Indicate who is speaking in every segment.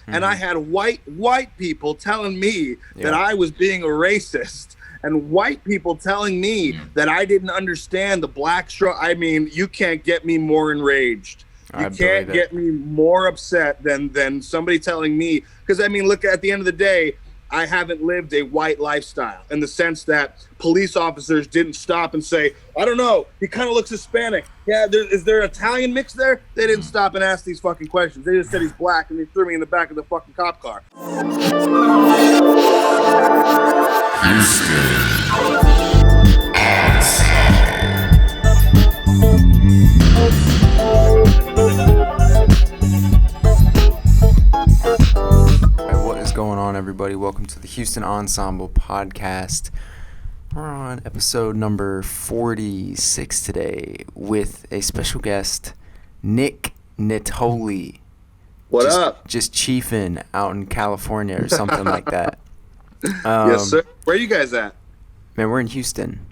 Speaker 1: And I had white people telling me that I was being a racist, and white people telling me that I didn't understand the black struggle. I mean, you can't get me more enraged. You can't get me more upset than somebody telling me, because I mean, look, at the end of the day, I haven't lived a white lifestyle in the sense that police officers didn't stop and say, I don't know, he kind of looks Hispanic. Yeah, is there Italian mix there? They didn't stop and ask these fucking questions. They just said he's black, and they threw me in the back of the fucking cop car.
Speaker 2: What is going on, everybody? Welcome to the Houston Ensemble podcast. We're on episode number 46 today with a special guest, Nittoli.
Speaker 1: What up?
Speaker 2: Just chiefing out in California or something like that.
Speaker 1: Yes, sir. Where are you guys at?
Speaker 2: Man, we're in Houston.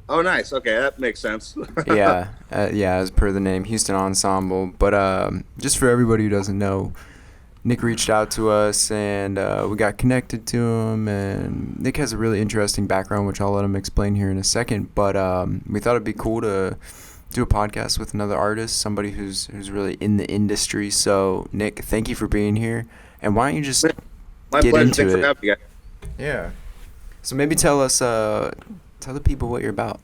Speaker 1: Oh, nice. Okay, that makes sense.
Speaker 2: Yeah, as per the name, Houston Ensemble. But just for everybody who doesn't know, Nick reached out to us, and we got connected to him, and Nick has a really interesting background, which I'll let him explain here in a second, but we thought it'd be cool to do a podcast with another artist, somebody who's really in the industry. So, Nick, thank you for being here, and why don't you just
Speaker 1: My
Speaker 2: get
Speaker 1: pleasure.
Speaker 2: into
Speaker 1: Thanks
Speaker 2: it?
Speaker 1: for having me, guys.
Speaker 2: Yeah. So maybe tell us, tell the people what you're about.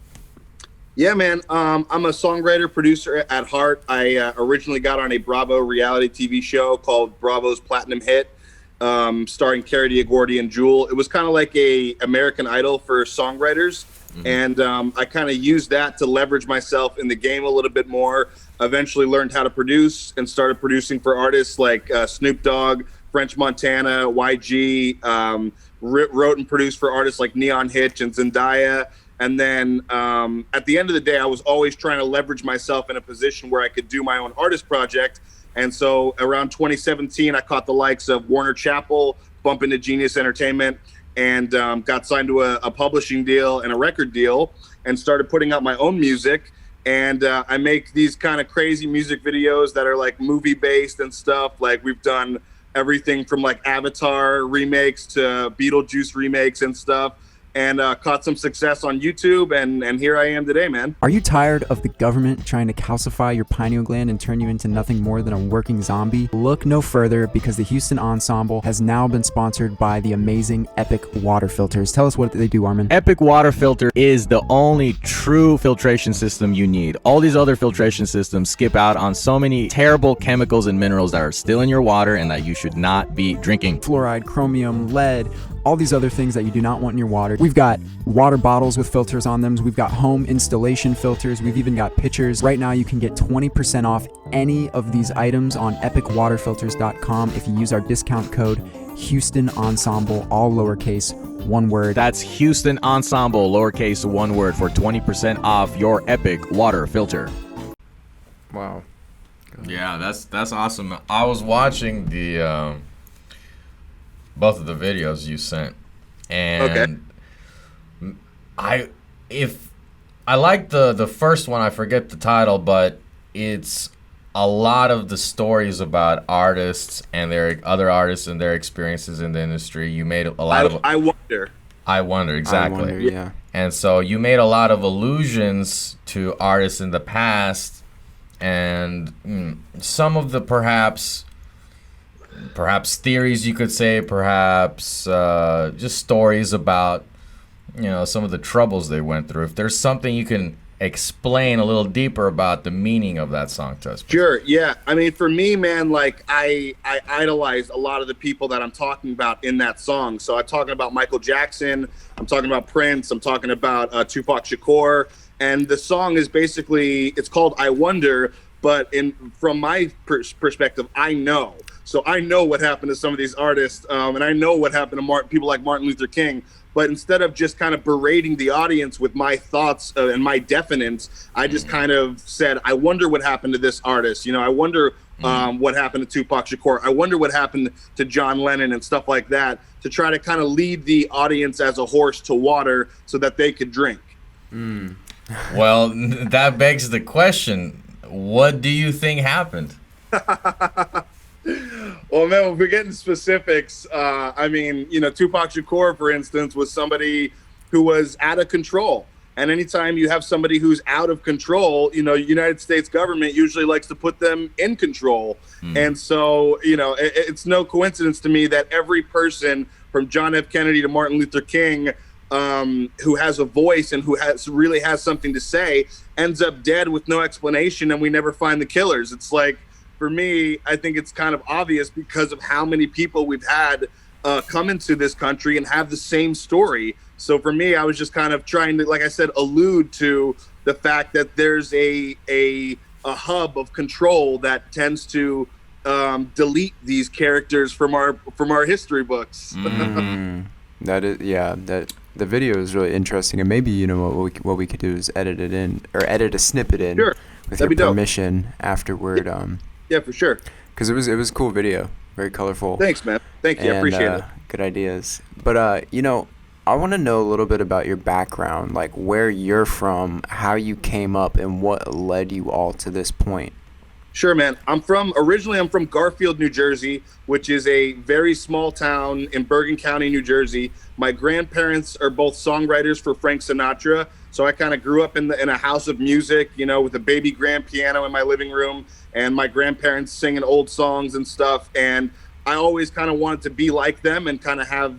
Speaker 1: Yeah, man. I'm a songwriter, producer at heart. I originally got on a Bravo reality TV show called Bravo's Platinum Hit, starring Carrie Diagordi and Jewel. It was kind of like a American Idol for songwriters. And I kind of used that to leverage myself in the game a little bit more. Eventually learned how to produce and started producing for artists like Snoop Dogg, French Montana, YG, wrote and produced for artists like Neon Hitch and Zendaya. And then at the end of the day, I was always trying to leverage myself in a position where I could do my own artist project. And so around 2017, I caught the likes of Warner Chappell, bump into Genius Entertainment, and got signed to a publishing deal and a record deal, and started putting out my own music. And I make these kind of crazy music videos that are like movie based and stuff. Like we've done everything from like Avatar remakes to Beetlejuice remakes and stuff. And caught some success on YouTube, and here I am today, man.
Speaker 3: Are you tired of the government trying to calcify your pineal gland and turn you into nothing more than a working zombie? Look no further, because the Houston Ensemble has now been sponsored by the amazing Epic Water Filters. Tell us what they do, Armin.
Speaker 4: Epic Water Filter is the only true filtration system you need. All these other filtration systems skip out on so many terrible chemicals and minerals that are still in your water and that you should not be drinking.
Speaker 3: Fluoride, chromium, lead, all these other things that you do not want in your water. We've got water bottles with filters on them. We've got home installation filters. We've even got pitchers. Right now, you can get 20% off any of these items on epicwaterfilters.com if you use our discount code Houston Ensemble, all lowercase, one word.
Speaker 4: That's Houston Ensemble, lowercase, one word, for 20% off your Epic Water Filter.
Speaker 2: Wow.
Speaker 5: Yeah, that's awesome. I was watching the both of the videos you sent, and I like the first one. I forget the title, but it's a lot of the stories about artists and their other artists and their experiences in the industry. You made a lot of
Speaker 1: I wonder.
Speaker 5: I wonder, exactly.
Speaker 2: I wonder, yeah.
Speaker 5: And so you made a lot of allusions to artists in the past, and some of the perhaps theories, you could say, perhaps just stories about, some of the troubles they went through. If there's something you can explain a little deeper about the meaning of that song to us.
Speaker 1: Sure, yeah. I mean, for me, man, like I idolized a lot of the people that I'm talking about in that song. So I'm talking about Michael Jackson, I'm talking about Prince, I'm talking about Tupac Shakur, and the song is basically, it's called I Wonder, but from my perspective, I know. So I know what happened to some of these artists, and I know what happened to people like Martin Luther King. But instead of just kind of berating the audience with my thoughts and my definite, I just kind of said, I wonder what happened to this artist. I wonder what happened to Tupac Shakur. I wonder what happened to John Lennon and stuff like that, to try to kind of lead the audience as a horse to water so that they could drink.
Speaker 5: Well, that begs the question, what do you think happened?
Speaker 1: Well, man, if we're getting specifics, I mean, Tupac Shakur, for instance, was somebody who was out of control. And anytime you have somebody who's out of control, United States government usually likes to put them in control. And so, it's no coincidence to me that every person from John F. Kennedy to Martin Luther King, who has a voice and who really has something to say, ends up dead with no explanation, and we never find the killers. It's like, for me, I think it's kind of obvious because of how many people we've had come into this country and have the same story. So for me, I was just kind of trying to, like I said, allude to the fact that there's a hub of control that tends to delete these characters from our history books.
Speaker 2: That is, yeah. That the video is really interesting, and maybe what we could do is edit it in, or edit a snippet in,
Speaker 1: sure,
Speaker 2: with
Speaker 1: your
Speaker 2: permission afterward.
Speaker 1: Yeah, for sure.
Speaker 2: Because it was a cool video, very colorful.
Speaker 1: Thanks, man. Thank you. I appreciate it.
Speaker 2: Good ideas. But I want to know a little bit about your background, like where you're from, how you came up, and what led you all to this point.
Speaker 1: Sure, man. Originally I'm from Garfield, New Jersey, which is a very small town in Bergen County, New Jersey. My grandparents are both songwriters for Frank Sinatra, so I kind of grew up in a house of music, with a baby grand piano in my living room, and my grandparents singing old songs and stuff. And I always kind of wanted to be like them and kind of have,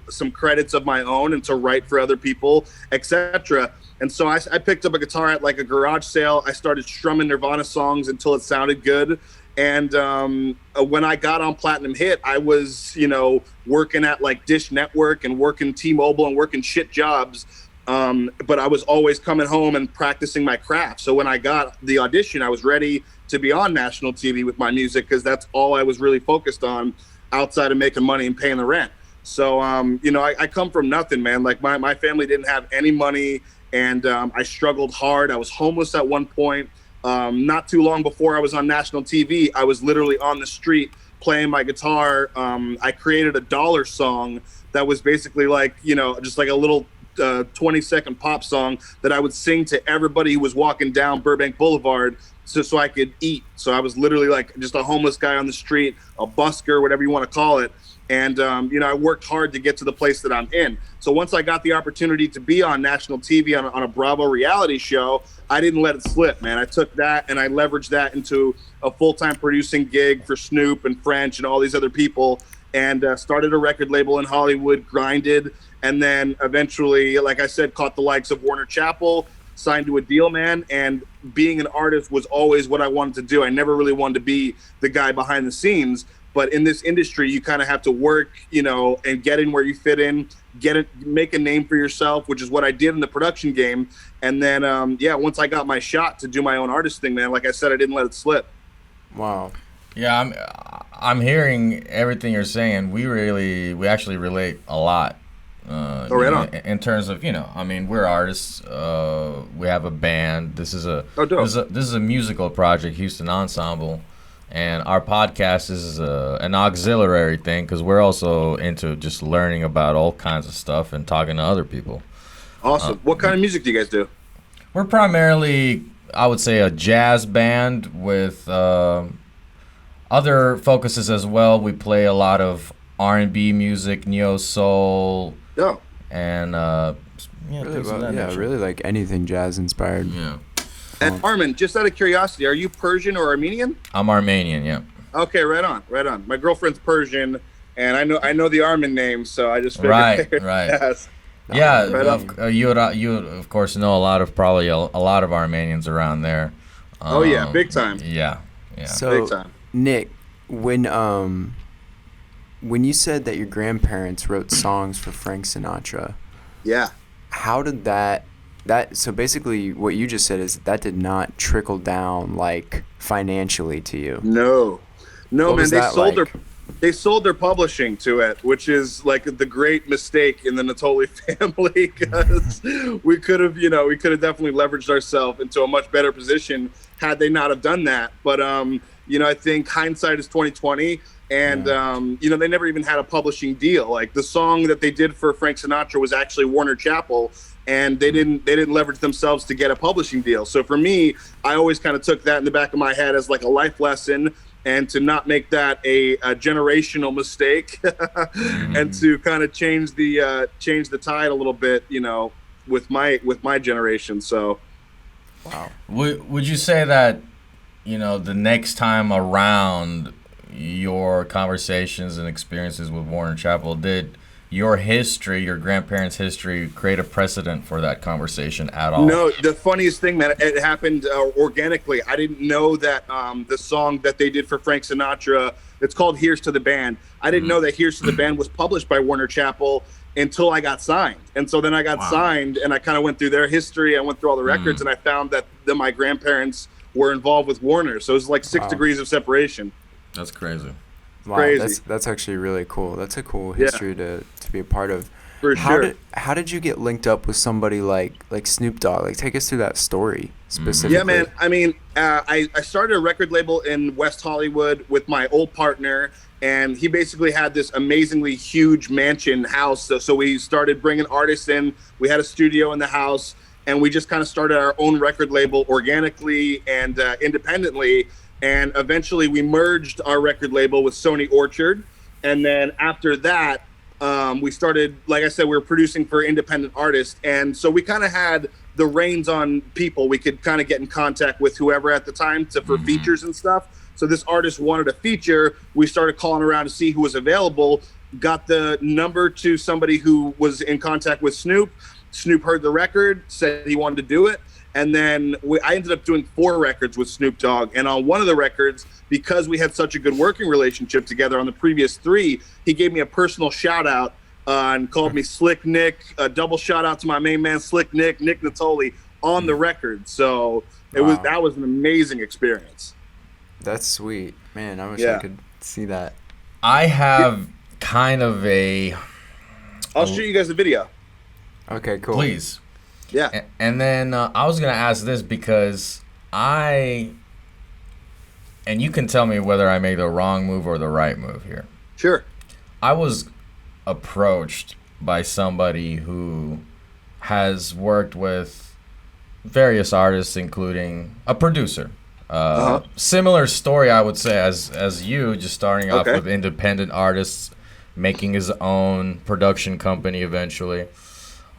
Speaker 1: some credits of my own and to write for other people, etc. And so I picked up a guitar at like a garage sale. I started strumming Nirvana songs until it sounded good. And when I got on Platinum Hit, I was, working at like Dish Network and working T-Mobile and working shit jobs. But I was always coming home and practicing my craft. So when I got the audition, I was ready to be on national TV with my music because that's all I was really focused on outside of making money and paying the rent. So, I come from nothing, man. Like my family didn't have any money, and I struggled hard. I was homeless at one point. Not too long before I was on national TV, I was literally on the street playing my guitar. I created a dollar song that was basically like, just like a little 20-second pop song that I would sing to everybody who was walking down Burbank Boulevard so I could eat. So I was literally like just a homeless guy on the street, a busker, whatever you want to call it. And, I worked hard to get to the place that I'm in. So once I got the opportunity to be on national TV on a Bravo reality show, I didn't let it slip, man. I took that and I leveraged that into a full-time producing gig for Snoop and French and all these other people, and started a record label in Hollywood, grinded, and then eventually, like I said, caught the likes of Warner Chappell, signed to a deal, man. And being an artist was always what I wanted to do. I never really wanted to be the guy behind the scenes. But in this industry, you kind of have to work, and get in where you fit in, make a name for yourself, which is what I did in the production game. And then, once I got my shot to do my own artist thing, man, like I said, I didn't let it slip.
Speaker 2: Wow.
Speaker 5: Yeah, I'm hearing everything you're saying. We actually relate a lot.
Speaker 1: Right on.
Speaker 5: In terms of, we're artists. We have a band. This is a musical project, Houston Ensemble. And our podcast is an auxiliary thing because we're also into just learning about all kinds of stuff and talking to other people.
Speaker 1: Awesome. What kind of music do you guys do?
Speaker 5: We're primarily, I would say, a jazz band with other focuses as well. We play a lot of R&B music, neo soul, and
Speaker 2: really like anything jazz inspired.
Speaker 5: Yeah.
Speaker 1: And Armin, just out of curiosity, are you Persian or Armenian?
Speaker 5: I'm Armenian, yeah.
Speaker 1: Okay, right on. My girlfriend's Persian, and I know the Armin name, so I just figured.
Speaker 5: Right.
Speaker 1: Yes.
Speaker 5: Yeah,
Speaker 1: Right
Speaker 5: you would of course know a lot of Armenians around there.
Speaker 1: Oh yeah, big time.
Speaker 5: Yeah.
Speaker 2: So,
Speaker 1: big time.
Speaker 2: Nick, when you said that your grandparents wrote songs for Frank Sinatra,
Speaker 1: yeah,
Speaker 2: how did that so basically what you just said is that did not trickle down like financially to you?
Speaker 1: No,
Speaker 2: What
Speaker 1: man. They
Speaker 2: like?
Speaker 1: sold their publishing to it, which is like the great mistake in the Nittoli family, because we could have definitely leveraged ourselves into a much better position had they not have done that. But I think hindsight is 20/20, and they never even had a publishing deal. Like the song that they did for Frank Sinatra was actually Warner Chappell, and they didn't leverage themselves to get a publishing deal. So for me, I always kind of took that in the back of my head as like a life lesson. and to not make that a generational mistake, and to kind of change the tide a little bit, with my generation. So,
Speaker 2: Wow.
Speaker 5: Would you say that, the next time around, your conversations and experiences with Warner Chappell, did your history, your grandparents' history, create a precedent for that conversation at all?
Speaker 1: No, the funniest thing, man, it happened organically. I didn't know that the song that they did for Frank Sinatra, it's called Here's to the Band. I didn't know that Here's to the Band was published by Warner Chappell until I got signed. And so then I got signed, and I kind of went through their history. I went through all the records, and I found that my grandparents were involved with Warner. So it was like 6 degrees of separation.
Speaker 5: That's crazy.
Speaker 2: Wow,
Speaker 1: Crazy.
Speaker 2: that's actually really cool. That's a cool history to be a part of.
Speaker 1: For sure.
Speaker 2: How did you get linked up with somebody like Snoop Dogg? Like, take us through that story specifically.
Speaker 1: Yeah, man. I mean, I started a record label in West Hollywood with my old partner, and he basically had this amazingly huge mansion house. So we started bringing artists in. We had a studio in the house, and we just kind of started our own record label organically and independently. And eventually we merged our record label with Sony Orchard. And then after that, we started, like I said, we were producing for independent artists. And so we kind of had the reins on people. We could kind of get in contact with whoever at the time for features and stuff. So this artist wanted a feature. We started calling around to see who was available, got the number to somebody who was in contact with Snoop. Snoop heard the record, said he wanted to do it. And then I ended up doing 4 records with Snoop Dogg. And on one of the records, because we had such a good working relationship together on the previous 3, he gave me a personal shout out and called me Slick Nick. A double shout out to my main man, Slick Nick Nittoli, on the record. So that was an amazing experience.
Speaker 2: That's sweet. Man, I wish I could see that.
Speaker 5: I have kind of
Speaker 1: I'll show you guys a video.
Speaker 2: Okay, cool.
Speaker 5: Please.
Speaker 1: Yeah.
Speaker 5: And then I was going to ask this because and you can tell me whether I made the wrong move or the right move here.
Speaker 1: Sure.
Speaker 5: I was approached by somebody who has worked with various artists, including a producer. Similar story, I would say, as you, just starting off with independent artists, making his own production company eventually.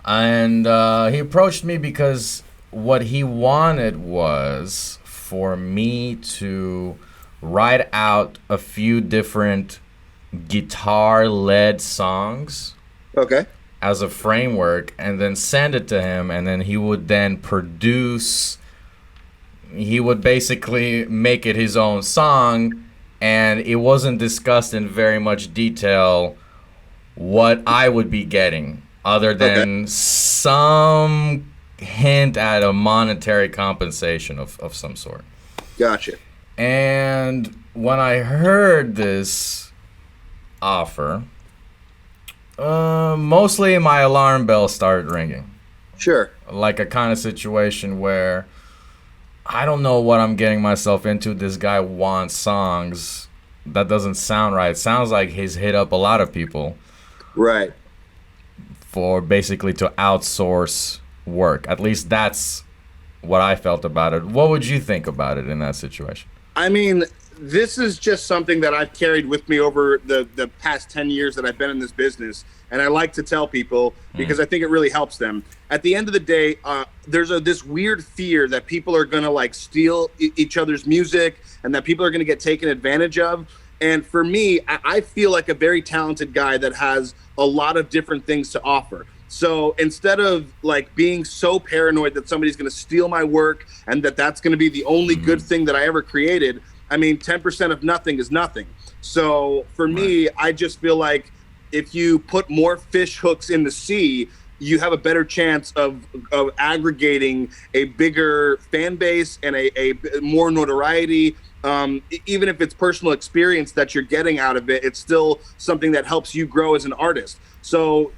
Speaker 5: And he approached me because what he wanted was for me to write out a few different guitar-led songs as a framework and then send it to him, and then he would then produce. He would basically make it his own song, and it wasn't discussed in very much detail what I would be getting, other than some hint at a monetary compensation of some sort.
Speaker 1: Gotcha.
Speaker 5: And when I heard this offer, mostly my alarm bell started ringing.
Speaker 1: Sure.
Speaker 5: Like a kind of situation where I don't know what I'm getting myself into. This guy wants songs. That doesn't sound right. It sounds like he's hit up a lot of people.
Speaker 1: Right.
Speaker 5: For basically to outsource work. At least that's what I felt about it. What would you think about it in that situation?
Speaker 1: I mean, this is just something that I've carried with me over the past 10 years that I've been in this business. And I like to tell people because I think it really helps them. At the end of the day, there's this weird fear that people are going to like steal each other's music and that people are going to get taken advantage of. And for me, I feel like a very talented guy that has a lot of different things to offer. So instead of like being so paranoid that somebody's going to steal my work and that's going to be the only good thing that I ever created, I mean, 10% of nothing is nothing. So for me, I just feel like if you put more fish hooks in the sea, you have a better chance of aggregating a bigger fan base and a more notoriety. Even if it's personal experience that you're getting out of it, it's still something that helps you grow as an artist. So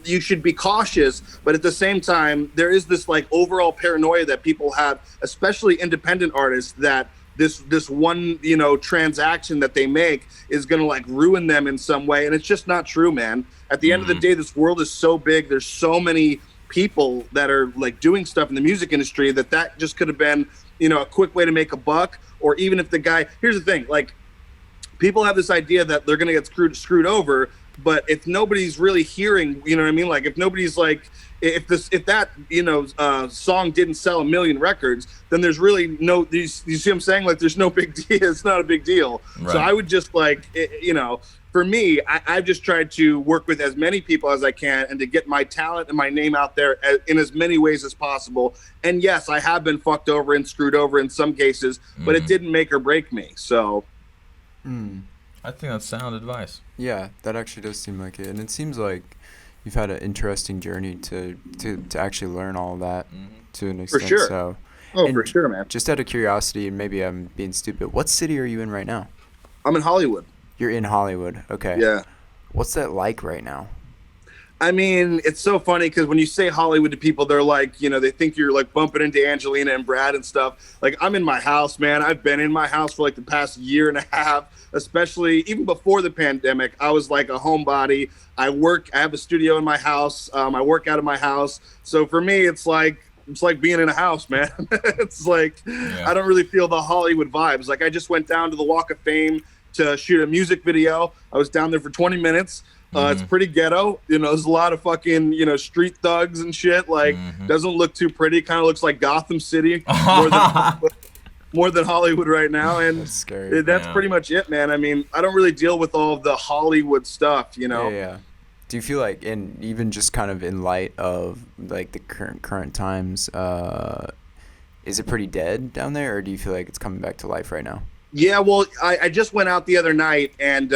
Speaker 1: you should be cautious, but at the same time, there is this like overall paranoia that people have, especially independent artists, that this one, transaction that they make is going to like ruin them in some way. And it's just not true, man. At the end of the day, this world is so big. There's so many people that are like doing stuff in the music industry that just could have been, a quick way to make a buck. Or even if the guy, here's the thing, like people have this idea that they're going to get screwed over, but if nobody's really hearing, you know what I mean? Like if nobody's like, if that song didn't sell 1 million records, then there's really no, you see what I'm saying? Like there's no big deal. It's not a big deal. Right. So I would just like, for me, I've just tried to work with as many people as I can and to get my talent and my name out there in as many ways as possible. And yes, I have been fucked over and screwed over in some cases, but it didn't make or break me. So
Speaker 5: I think that's sound advice.
Speaker 2: Yeah, that actually does seem like it. And it seems like you've had an interesting journey to actually learn all of that to an extent.
Speaker 1: For sure.
Speaker 2: So,
Speaker 1: for sure, man.
Speaker 2: Just out of curiosity, and maybe I'm being stupid, what city are you in right now?
Speaker 1: I'm in Hollywood.
Speaker 2: You're in Hollywood. Okay.
Speaker 1: Yeah.
Speaker 2: What's that like right now?
Speaker 1: I mean, it's so funny because when you say Hollywood to people, they're like, they think you're like bumping into Angelina and Brad and stuff. Like, I'm in my house, man. I've been in my house for like the past year and a half, especially even before the pandemic. I was like a homebody. I have a studio in my house. I work out of my house. So for me, it's like being in a house, man. It's like, I don't really feel the Hollywood vibes. Like I just went down to the Walk of Fame to shoot a music video. I was down there for 20 minutes. It's pretty ghetto. There's a lot of fucking, street thugs and shit. Like, doesn't look too pretty. Kind of looks like Gotham City more than Hollywood right now. And
Speaker 2: that's scary.
Speaker 1: That's pretty much it, man. I mean, I don't really deal with all of the Hollywood stuff,
Speaker 2: Yeah. Do you feel like, even just kind of in light of like the current times, is it pretty dead down there, or do you feel like it's coming back to life right now?
Speaker 1: Yeah, well, I just went out the other night, and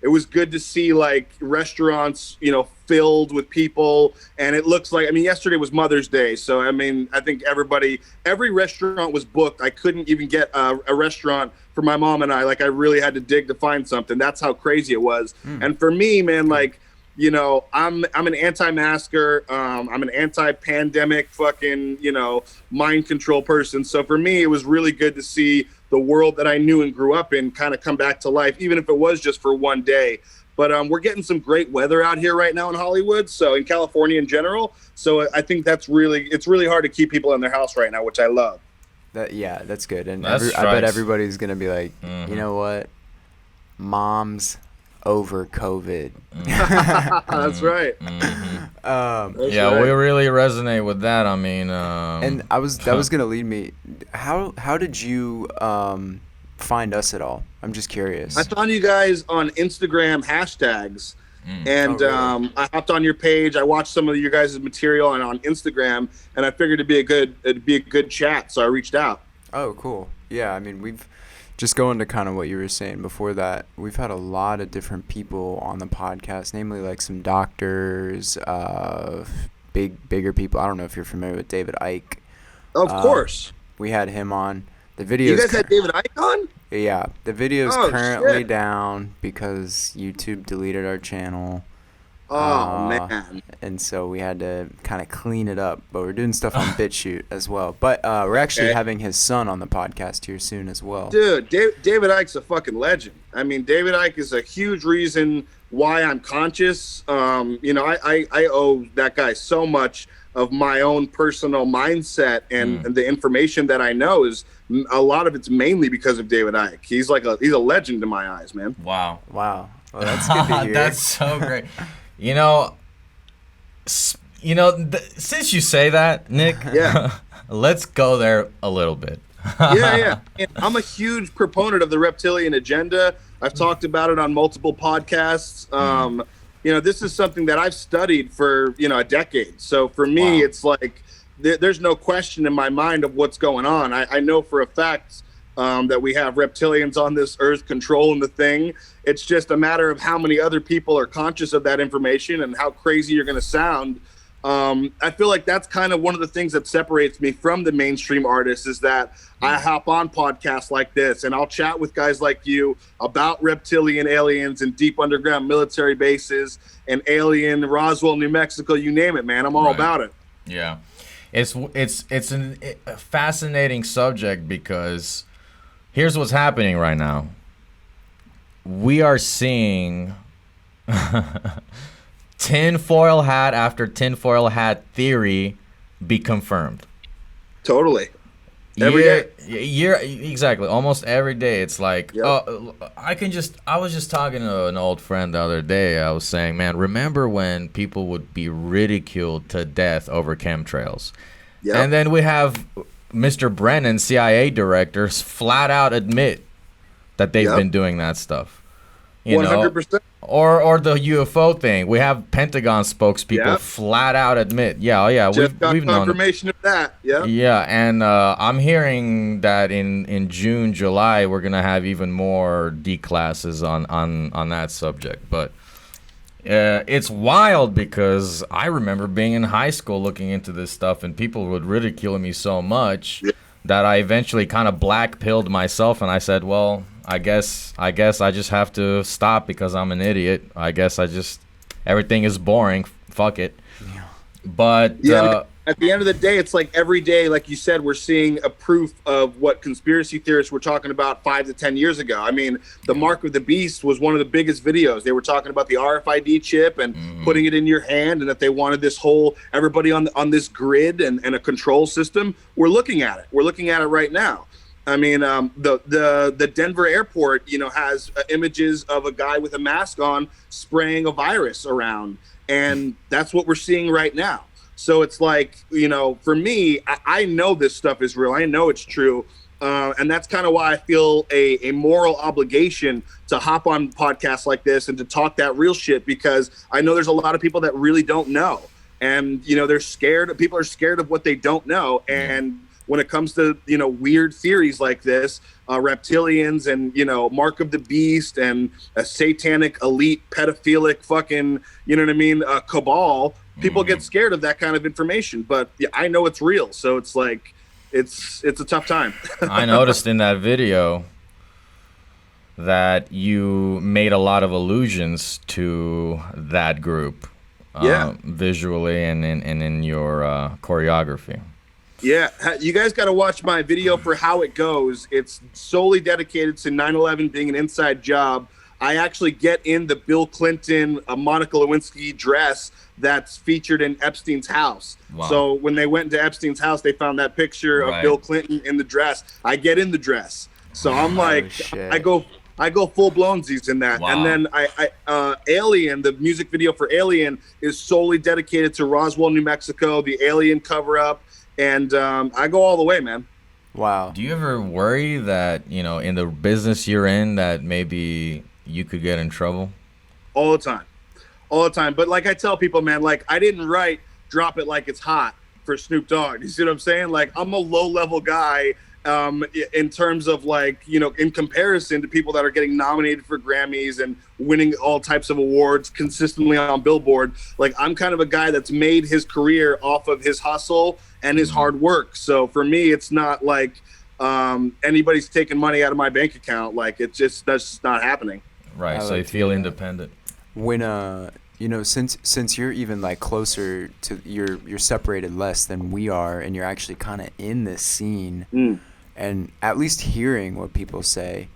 Speaker 1: it was good to see like restaurants, filled with people. And it looks like, yesterday was Mother's Day, so I think every restaurant was booked. I couldn't even get a restaurant for my mom and I. Like I really had to dig to find something. That's how crazy it was. And for me, man, like, I'm an anti-masker. I'm an anti-pandemic fucking, mind control person. So for me, it was really good to see the world that I knew and grew up in kind of come back to life, even if it was just for one day. But we're getting some great weather out here right now in Hollywood, so in California in general. So I think it's really hard to keep people in their house right now, which I love.
Speaker 2: That's good. And I bet everybody's going to be like, you know what? Mom's over COVID.
Speaker 1: That's right.
Speaker 5: We really resonate with that.
Speaker 2: And that was gonna lead me. How did you find us at all? I'm just curious.
Speaker 1: I found you guys on Instagram hashtags, and
Speaker 2: really?
Speaker 1: I hopped on your page. I watched some of your guys' material on Instagram, and I figured it'd be a good chat, so I reached out.
Speaker 2: Oh, cool. Yeah, we've just going to kind of what you were saying before that, we've had a lot of different people on the podcast, namely like some doctors, bigger people. I don't know if you're familiar with David Icke.
Speaker 1: Of course.
Speaker 2: We had him on. The video.
Speaker 1: You guys had David Icke on?
Speaker 2: Yeah. The video's currently down because YouTube deleted our channel.
Speaker 1: Oh, man.
Speaker 2: And so we had to kind of clean it up, but we're doing stuff on BitChute as well. But we're actually having his son on the podcast here soon as well.
Speaker 1: Dude, David Icke's a fucking legend. David Icke is a huge reason why I'm conscious. I owe that guy so much of my own personal mindset and the information that I know is a lot of it's mainly because of David Icke. He's he's a legend in my eyes, man.
Speaker 5: Wow.
Speaker 2: Well, that's good to hear.
Speaker 5: That's so great. Since you say that, Nick, let's go there a little bit.
Speaker 1: Yeah. And I'm a huge proponent of the reptilian agenda. I've talked about it on multiple podcasts. This is something that I've studied for, a decade. So for me, it's like there's no question in my mind of what's going on. I know for a fact that we have reptilians on this earth controlling the thing. It's just a matter of how many other people are conscious of that information and how crazy you're going to sound. I feel like that's kind of one of the things that separates me from the mainstream artists is that I hop on podcasts like this and I'll chat with guys like you about reptilian aliens and deep underground military bases and alien Roswell, New Mexico, you name it, man. I'm all about it.
Speaker 5: Yeah. It's a fascinating subject because here's what's happening right now. We are seeing tinfoil hat after tinfoil hat theory be confirmed.
Speaker 1: Totally. Every day.
Speaker 5: Exactly. Almost every day. It's like,
Speaker 1: Yep.
Speaker 5: I was just talking to an old friend the other day. I was saying, man, remember when people would be ridiculed to death over chemtrails?
Speaker 1: Yep.
Speaker 5: And then we have Mr. Brennan, CIA director, flat out admit that they've
Speaker 1: Yep.
Speaker 5: been doing that stuff. You
Speaker 1: 100%.
Speaker 5: know? Or the UFO thing. We have Pentagon spokespeople
Speaker 1: Yep.
Speaker 5: flat out admit, yeah,
Speaker 1: Just got
Speaker 5: we've known.
Speaker 1: confirmation of that. Yeah.
Speaker 5: Yeah, and I'm hearing that in June, July, we're gonna have even more D classes on that subject. But it's wild because I remember being in high school looking into this stuff, and people would ridicule me so much that I eventually kind of black pilled myself, and I said, well, I guess I just have to stop because I'm an idiot. I guess everything is boring. Fuck it. Yeah. But
Speaker 1: at the end of the day, it's like every day, like you said, we're seeing a proof of what conspiracy theorists were talking about 5 to 10 years ago. I mean, the Mark of the Beast was one of the biggest videos. They were talking about the RFID chip and putting it in your hand, and that they wanted this whole everybody on this grid and a control system. We're looking at it. We're looking at it right now. I mean, the Denver airport, has images of a guy with a mask on spraying a virus around, and that's what we're seeing right now. So it's like, for me, I know this stuff is real. I know it's true. And that's kind of why I feel a moral obligation to hop on podcasts like this and to talk that real shit, because I know there's a lot of people that really don't know. And, they're scared. People are scared of what they don't know. And when it comes to, weird theories like this, reptilians and, Mark of the Beast and a satanic elite pedophilic fucking, cabal, people get scared of that kind of information. But yeah, I know it's real. So it's like, it's a tough time.
Speaker 5: I noticed in that video that you made a lot of allusions to that group, visually and in your choreography.
Speaker 1: Yeah, you guys got to watch my video for How It Goes. It's solely dedicated to 9/11 being an inside job. I actually get in the Bill Clinton, Monica Lewinsky dress that's featured in Epstein's house. Wow. So when they went into Epstein's house, they found that picture of Bill Clinton in the dress. I get in the dress. So I'm like, I go full blownsies in that. Wow. And then I Alien, the music video for Alien is solely dedicated to Roswell, New Mexico, the alien cover up. And I go all the way, man.
Speaker 2: Wow.
Speaker 5: Do you ever worry that, in the business you're in, that maybe you could get in trouble?
Speaker 1: All the time. But like I tell people, man, like I didn't write Drop It Like It's Hot for Snoop Dogg. You see what I'm saying? Like I'm a low level guy in terms of like, in comparison to people that are getting nominated for Grammys and winning all types of awards consistently on Billboard. Like I'm kind of a guy that's made his career off of his hustle and his hard work. So for me, it's not like anybody's taking money out of my bank account. Like that's just not happening.
Speaker 5: Right. So you feel independent.
Speaker 2: When since you're even like closer to you're separated less than we are, and you're actually kind of in this scene, and at least hearing what people say,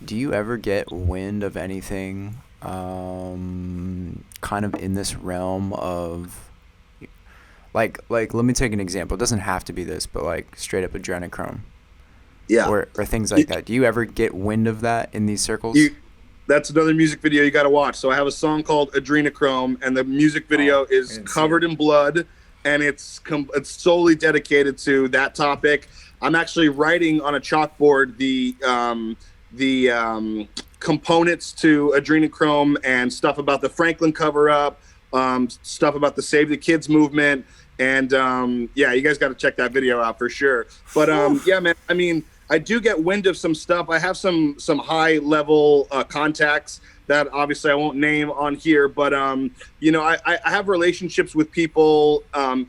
Speaker 2: do you ever get wind of anything kind of in this realm of like let me take an example. It doesn't have to be this, but like straight up adrenochrome.
Speaker 1: Yeah.
Speaker 2: Or things like that. Do you ever get wind of that in these circles?
Speaker 1: That's another music video you got to watch. So I have a song called Adrenochrome, and the music video is covered in blood, and it's solely dedicated to that topic. I'm actually writing on a chalkboard the components to Adrenochrome and stuff about the Franklin cover-up, stuff about the Save the Kids movement, and you guys got to check that video out for sure. But yeah, man, I mean, I do get wind of some stuff. I have some high level contacts that obviously I won't name on here, but I have relationships with people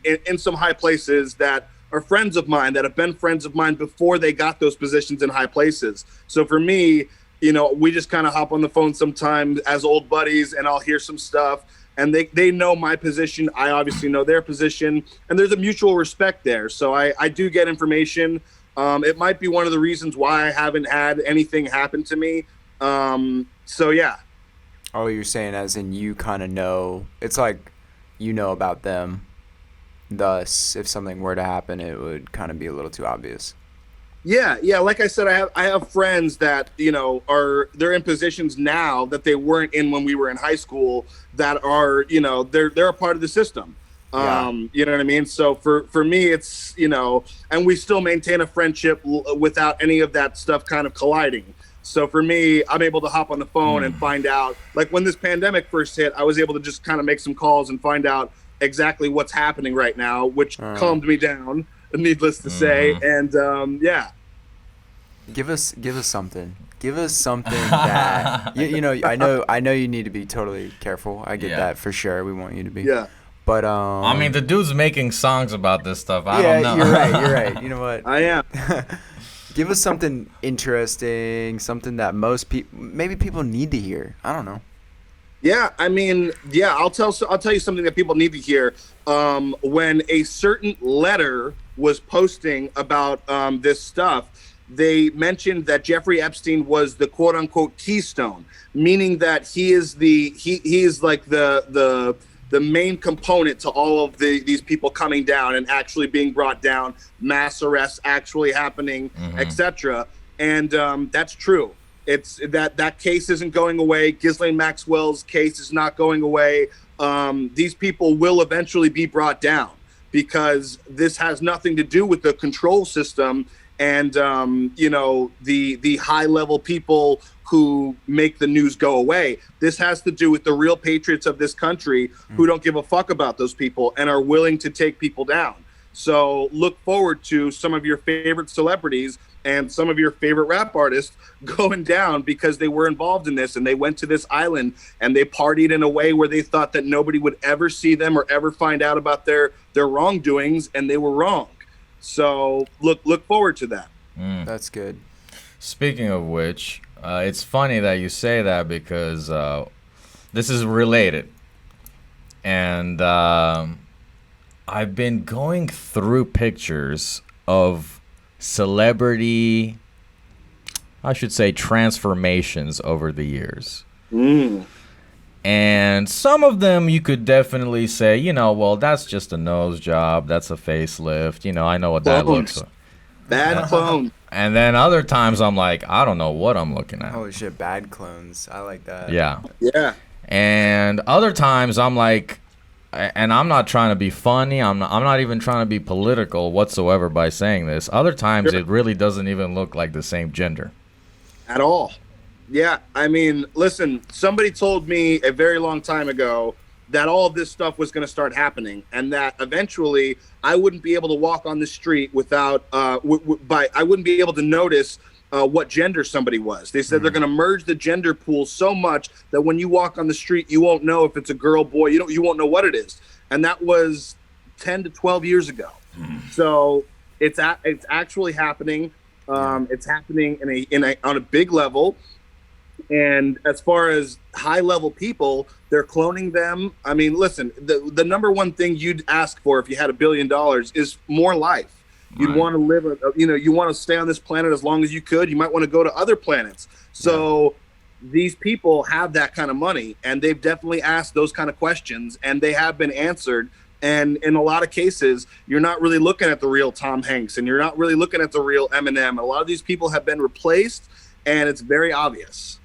Speaker 1: in some high places that are friends of mine, that have been friends of mine before they got those positions in high places. So for me, we just kind of hop on the phone sometimes as old buddies, and I'll hear some stuff, and they know my position. I obviously know their position, and there's a mutual respect there. So I do get information. It might be one of the reasons why I haven't had anything happen to me. So yeah.
Speaker 2: Oh, you're saying as in you kind of know, it's like you know about them. Thus, if something were to happen, it would kind of be a little too obvious.
Speaker 1: Yeah. Like I said, I have friends that they're in positions now that they weren't in when we were in high school. That are they're a part of the system. You know what I mean? So for me, it's and we still maintain a friendship without any of that stuff kind of colliding. So for me, I'm able to hop on the phone and find out. Like when this pandemic first hit, I was able to just kind of make some calls and find out exactly what's happening right now, which calmed me down, needless to say. And
Speaker 2: give us something. Give us something that I know you need to be totally careful. I get that for sure. We want you to be.
Speaker 1: Yeah.
Speaker 2: But
Speaker 5: I mean, the dude's making songs about this stuff. I don't know.
Speaker 2: You're right. You know what?
Speaker 1: I am.
Speaker 2: Give us something interesting, something that maybe people need to hear. I don't know.
Speaker 1: Yeah, I mean, I'll tell you something that people need to hear. When a certain letter was posting about this stuff, they mentioned that Jeffrey Epstein was the quote unquote keystone, meaning that he is like the main component to all of these people coming down and actually being brought down, mass arrests actually happening, etc. And that's true. It's that case isn't going away. Ghislaine Maxwell's case is not going away. These people will eventually be brought down because this has nothing to do with the control system and the high level people who make the news go away. This has to do with the real patriots of this country who don't give a fuck about those people and are willing to take people down. So look forward to some of your favorite celebrities and some of your favorite rap artists going down because they were involved in this and they went to this island and they partied in a way where they thought that nobody would ever see them or ever find out about their wrongdoings, and they were wrong. So look forward to that.
Speaker 2: That's good.
Speaker 5: Speaking of which, it's funny that you say that because this is related. And I've been going through pictures of celebrity, I should say, transformations over the years. And some of them you could definitely say, well, that's just a nose job. That's a facelift. I know what that looks like.
Speaker 1: Bad clone.
Speaker 5: And then other times I'm like, I don't know what I'm looking at.
Speaker 2: Holy shit, bad clones. I like that.
Speaker 5: Yeah.
Speaker 1: Yeah.
Speaker 5: And other times I'm like, and I'm not trying to be funny. I'm not even trying to be political whatsoever by saying this. Other times it really doesn't even look like the same gender.
Speaker 1: At all. Yeah. I mean, listen, somebody told me a very long time ago that all of this stuff was going to start happening and that eventually I wouldn't be able to walk on the street without, I wouldn't be able to notice what gender somebody was. They said they're going to merge the gender pool so much that when you walk on the street, you won't know if it's a girl, boy, you won't know what it is. And that was 10 to 12 years ago. So it's actually happening. It's happening on a big level. And as far as high level people, they're cloning them. I mean, listen, the number one thing you'd ask for if you had $1 billion is more life. You'd want to live, you want to stay on this planet as long as you could. You might want to go to other planets. So these people have that kind of money, and they've definitely asked those kind of questions, and they have been answered. And in a lot of cases, you're not really looking at the real Tom Hanks, and you're not really looking at the real Eminem. A lot of these people have been replaced, and it's very obvious.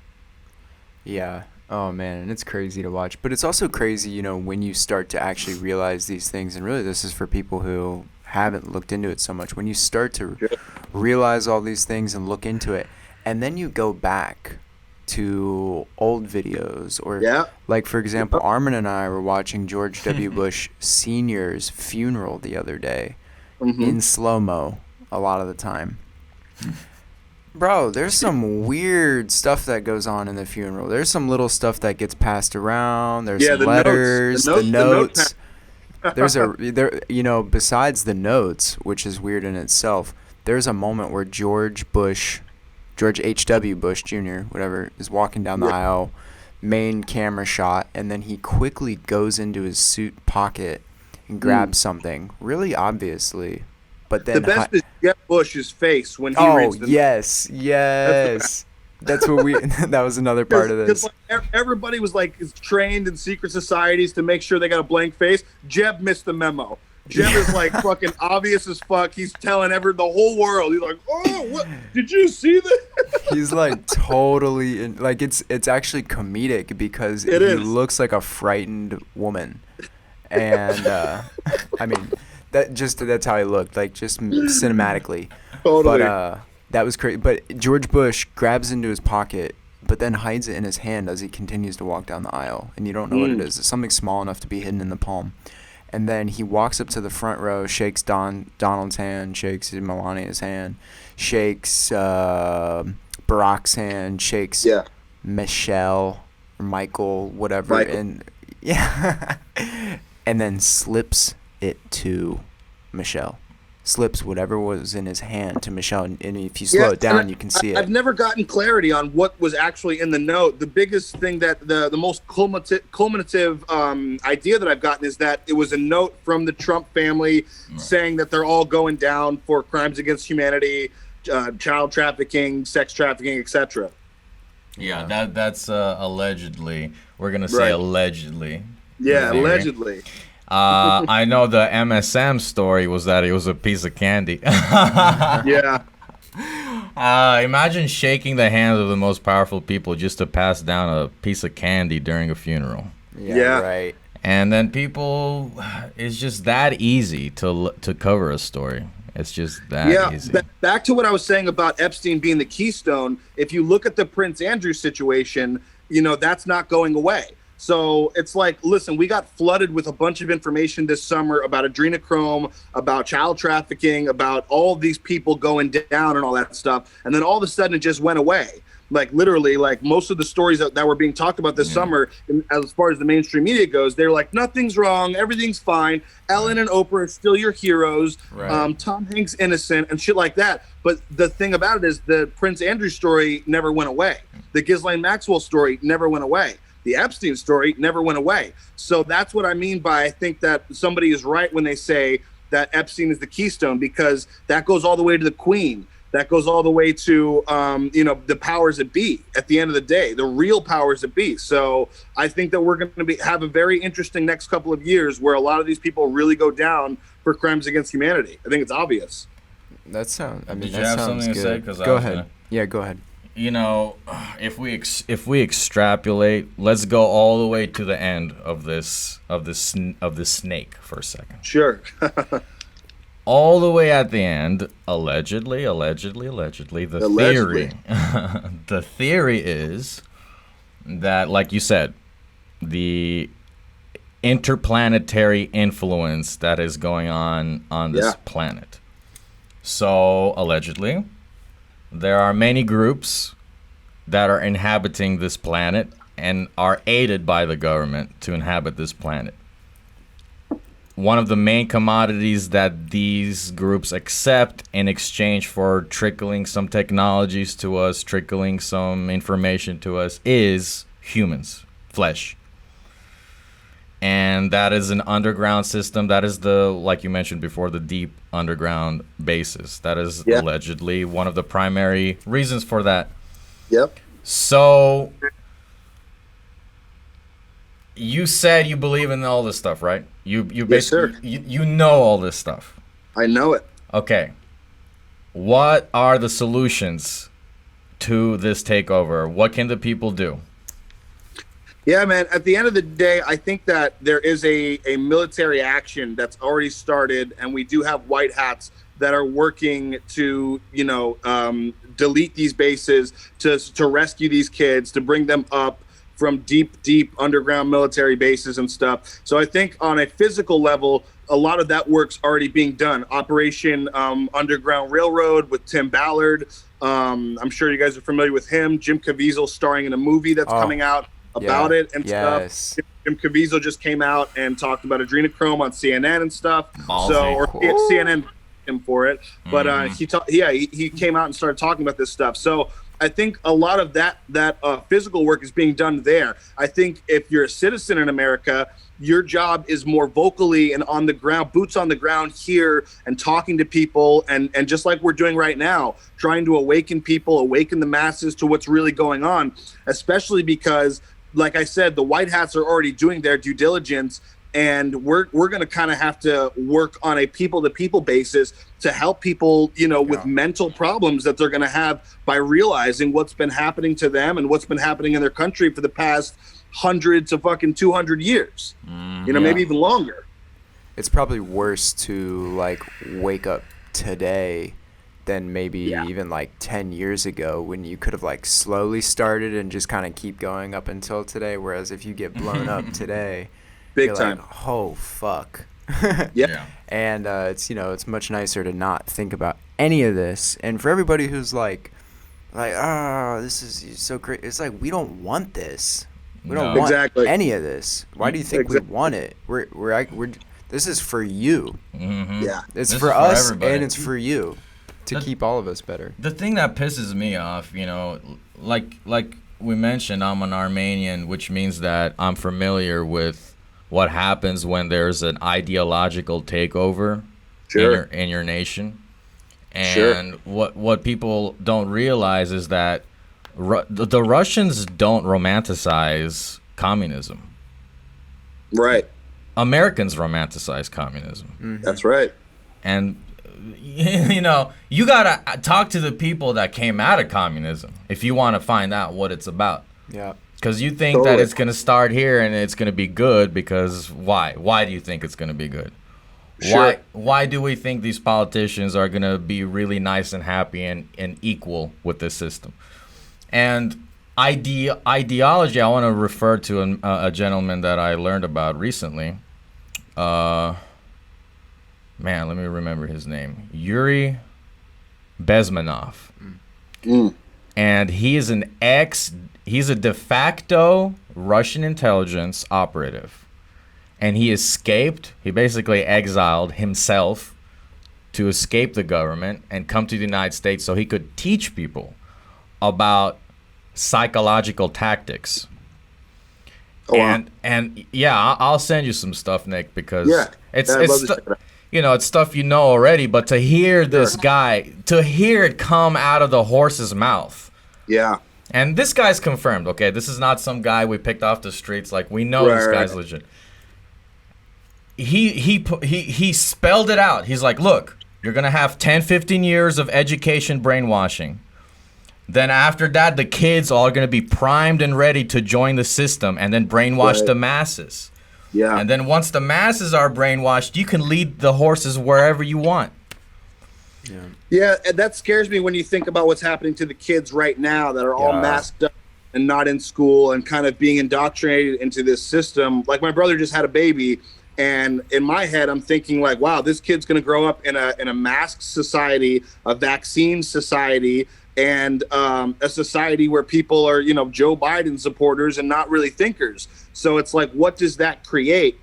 Speaker 2: Yeah. Oh, man. And it's crazy to watch. But it's also crazy, when you start to actually realize these things. And really, this is for people who haven't looked into it so much. When you start to realize all these things and look into it, and then you go back to old videos or like, for example, Armin and I were watching George W. Bush Sr.'s funeral the other day in slow-mo a lot of the time. Bro, there's some weird stuff that goes on in the funeral. There's some little stuff that gets passed around. There's some letters, the notes. Besides the notes, which is weird in itself, there's a moment where George H.W. Bush Jr., whatever, is walking down the aisle, main camera shot, and then he quickly goes into his suit pocket and grabs something, really obviously. But then
Speaker 1: the best is Jeb Bush's face when he reads the
Speaker 2: yes. That's what that was another part of this.
Speaker 1: Like, everybody was like is trained in secret societies to make sure they got a blank face. Jeb missed the memo. Jem is like fucking obvious as fuck. He's telling the whole world. He's like, oh, what? Did you see that?
Speaker 2: He's like totally like it's actually comedic because he looks like a frightened woman, and I mean that's how he looked, like just cinematically.
Speaker 1: Totally.
Speaker 2: But that was crazy. But George Bush grabs into his pocket, but then hides it in his hand as he continues to walk down the aisle, and you don't know what it is. It's something small enough to be hidden in the palm. And then he walks up to the front row, shakes Donald's hand, shakes Melania's hand, shakes Barack's hand, shakes Michelle or Michael, whatever, and and then slips it to Michelle. Slips whatever was in his hand to Michelle, and if you slow it down, you can see it.
Speaker 1: I've never gotten clarity on what was actually in the note. The biggest thing that the most culminative idea that I've gotten is that it was a note from the Trump family saying that they're all going down for crimes against humanity, child trafficking, sex trafficking, etc.
Speaker 5: Yeah, that's allegedly. We're gonna say allegedly.
Speaker 1: Yeah, allegedly.
Speaker 5: I know the MSM story was that it was a piece of candy.
Speaker 1: Yeah.
Speaker 5: Imagine shaking the hands of the most powerful people just to pass down a piece of candy during a funeral.
Speaker 1: Yeah.
Speaker 2: Right.
Speaker 5: And then people, it's just that easy to cover a story. It's just that easy.
Speaker 1: Back to what I was saying about Epstein being the keystone. If you look at the Prince Andrew situation, that's not going away. So it's like, listen, we got flooded with a bunch of information this summer about adrenochrome, about child trafficking, about all of these people going down and all that stuff. And then all of a sudden it just went away. Like literally, like most of the stories that were being talked about this summer, as far as the mainstream media goes, they're like, nothing's wrong, everything's fine. Ellen and Oprah are still your heroes.
Speaker 2: Right.
Speaker 1: Tom Hanks innocent and shit like that. But the thing about it is the Prince Andrew story never went away. The Ghislaine Maxwell story never went away. The Epstein story never went away. So that's what I mean by, I think that somebody is right when they say that Epstein is the keystone, because that goes all the way to the Queen. That goes all the way to, the powers that be at the end of the day, the real powers that be. So I think that we're going to have a very interesting next couple of years where a lot of these people really go down for crimes against humanity. I think it's obvious.
Speaker 2: That sounds, I mean,
Speaker 5: Did
Speaker 2: that
Speaker 5: you have
Speaker 2: sounds
Speaker 5: something
Speaker 2: good.
Speaker 5: to say?
Speaker 2: Go ahead. Yeah, go ahead.
Speaker 5: If we extrapolate, let's go all the way to the end of this snake for a second.
Speaker 1: Sure.
Speaker 5: All the way at the end, allegedly, theory, the theory is that, like you said, the interplanetary influence that is going on this planet. So allegedly, there are many groups that are inhabiting this planet and are aided by the government to inhabit this planet. One of the main commodities that these groups accept in exchange for trickling some technologies to us, trickling some information to us, is humans, flesh. And that is an underground system. That is like you mentioned before, the deep underground bases. That is allegedly one of the primary reasons for that.
Speaker 1: Yep.
Speaker 5: So you said you believe in all this stuff, right? You basically you know all this stuff.
Speaker 1: I know it.
Speaker 5: Okay. What are the solutions to this takeover? What can the people do?
Speaker 1: Yeah, man. At the end of the day, I think that there is a military action that's already started, and we do have white hats that are working to, delete these bases, to rescue these kids, to bring them up from deep underground military bases and stuff. So I think on a physical level, a lot of that work's already being done. Operation Underground Railroad with Tim Ballard. I'm sure you guys are familiar with him. Jim Caviezel starring in a movie that's coming out about it and stuff. Jim Caviezel just came out and talked about adrenochrome on CNN and stuff. CNN him for it, but he came out and started talking about this stuff. So I think a lot of that physical work is being done there. I think if you're a citizen in America, your job is more vocally and on the ground, boots on the ground here, and talking to people, and just like we're doing right now, trying to awaken people, awaken the masses to what's really going on, especially because, like I said, the white hats are already doing their due diligence, and we're going to kind of have to work on a people-to-people basis to help people, with mental problems that they're going to have by realizing what's been happening to them and what's been happening in their country for the past 100 to fucking 200 years, maybe even longer.
Speaker 2: It's probably worse to like wake up today than maybe even like 10 years ago, when you could have like slowly started and just kind of keep going up until today. Whereas if you get blown up today,
Speaker 1: big
Speaker 2: you're
Speaker 1: time.
Speaker 2: Like, oh fuck.
Speaker 1: Yeah.
Speaker 2: And it's much nicer to not think about any of this. And for everybody who's like, this is so great. It's like, we don't want this. We don't want any of this. Why do you think we want it? We're this is for you.
Speaker 5: Mm-hmm.
Speaker 1: Yeah.
Speaker 2: It's for us, and it's for you. To keep all of us better.
Speaker 5: The thing that pisses me off, like we mentioned, I'm an Armenian, which means that I'm familiar with what happens when there's an ideological takeover in your nation. And what people don't realize is that the Russians don't romanticize communism.
Speaker 1: Right.
Speaker 5: Americans romanticize communism.
Speaker 2: Mm-hmm.
Speaker 1: That's right.
Speaker 5: And you gotta talk to the people that came out of communism if you want to find out what it's about.
Speaker 2: Yeah.
Speaker 5: Because you think that it's gonna start here and it's gonna be good. Because why? Why do you think it's gonna be good?
Speaker 1: Sure.
Speaker 5: Why do we think these politicians are gonna be really nice and happy and equal with this system? And ideology, I want to refer to a gentleman that I learned about recently. Man, let me remember his name. Yuri Bezmenov. And he's a de facto Russian intelligence operative. And he basically exiled himself to escape the government and come to the United States so he could teach people about psychological tactics.
Speaker 1: Oh, wow.
Speaker 5: And I'll send you some stuff, Nick, because it's stuff already, but to hear this guy, to hear it come out of the horse's mouth.
Speaker 1: Yeah.
Speaker 5: And this guy's confirmed, okay? This is not some guy we picked off the streets. Like, we know this guy's legit. He spelled it out. He's like, look, you're going to have 10, 15 years of education brainwashing. Then after that, the kids are going to be primed and ready to join the system and then brainwash the masses.
Speaker 1: Yeah.
Speaker 5: And then once the masses are brainwashed, you can lead the horses wherever you want.
Speaker 1: Yeah, and that scares me when you think about what's happening to the kids right now that are all masked up and not in school and kind of being indoctrinated into this system. Like, my brother just had a baby, and in my head, I'm thinking like, wow, this kid's going to grow up in a masked society, a vaccine society, and a society where people are, Joe Biden supporters and not really thinkers. So it's like, what does that create?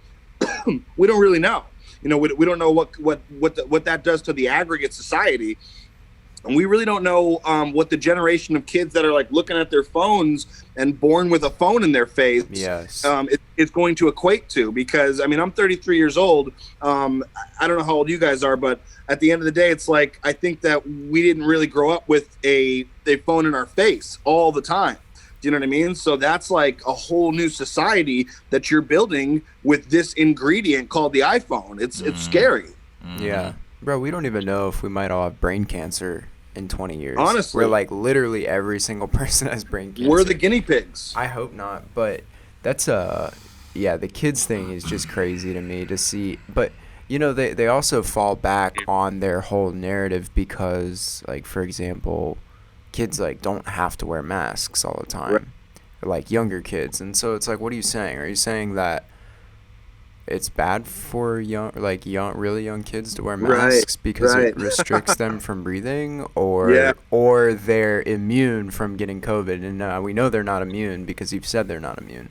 Speaker 1: We don't really know. We don't know what that does to the aggregate society. And we really don't know what the generation of kids that are like looking at their phones and born with a phone in their face it's going to equate to. Because, I'm 33 years old. I don't know how old you guys are, but at the end of the day, it's like, I think that we didn't really grow up with a phone in our face all the time. Do you know what I mean? So that's like a whole new society that you're building with this ingredient called the iPhone. It's scary.
Speaker 2: Yeah. Bro, we don't even know if we might all have brain cancer in 20 years.
Speaker 1: Honestly.
Speaker 2: We're like literally every single person has brain cancer.
Speaker 1: We're the guinea pigs.
Speaker 2: I hope not, but that's the kids thing is just crazy to me to see. But they also fall back on their whole narrative because, like, for example, kids like don't have to wear masks all the time. Right. Like younger kids. And so it's like, what are you saying? Are you saying that it's bad for really young kids to wear masks because it restricts them from breathing, or they're immune from getting COVID? And we know they're not immune because you've said they're not immune.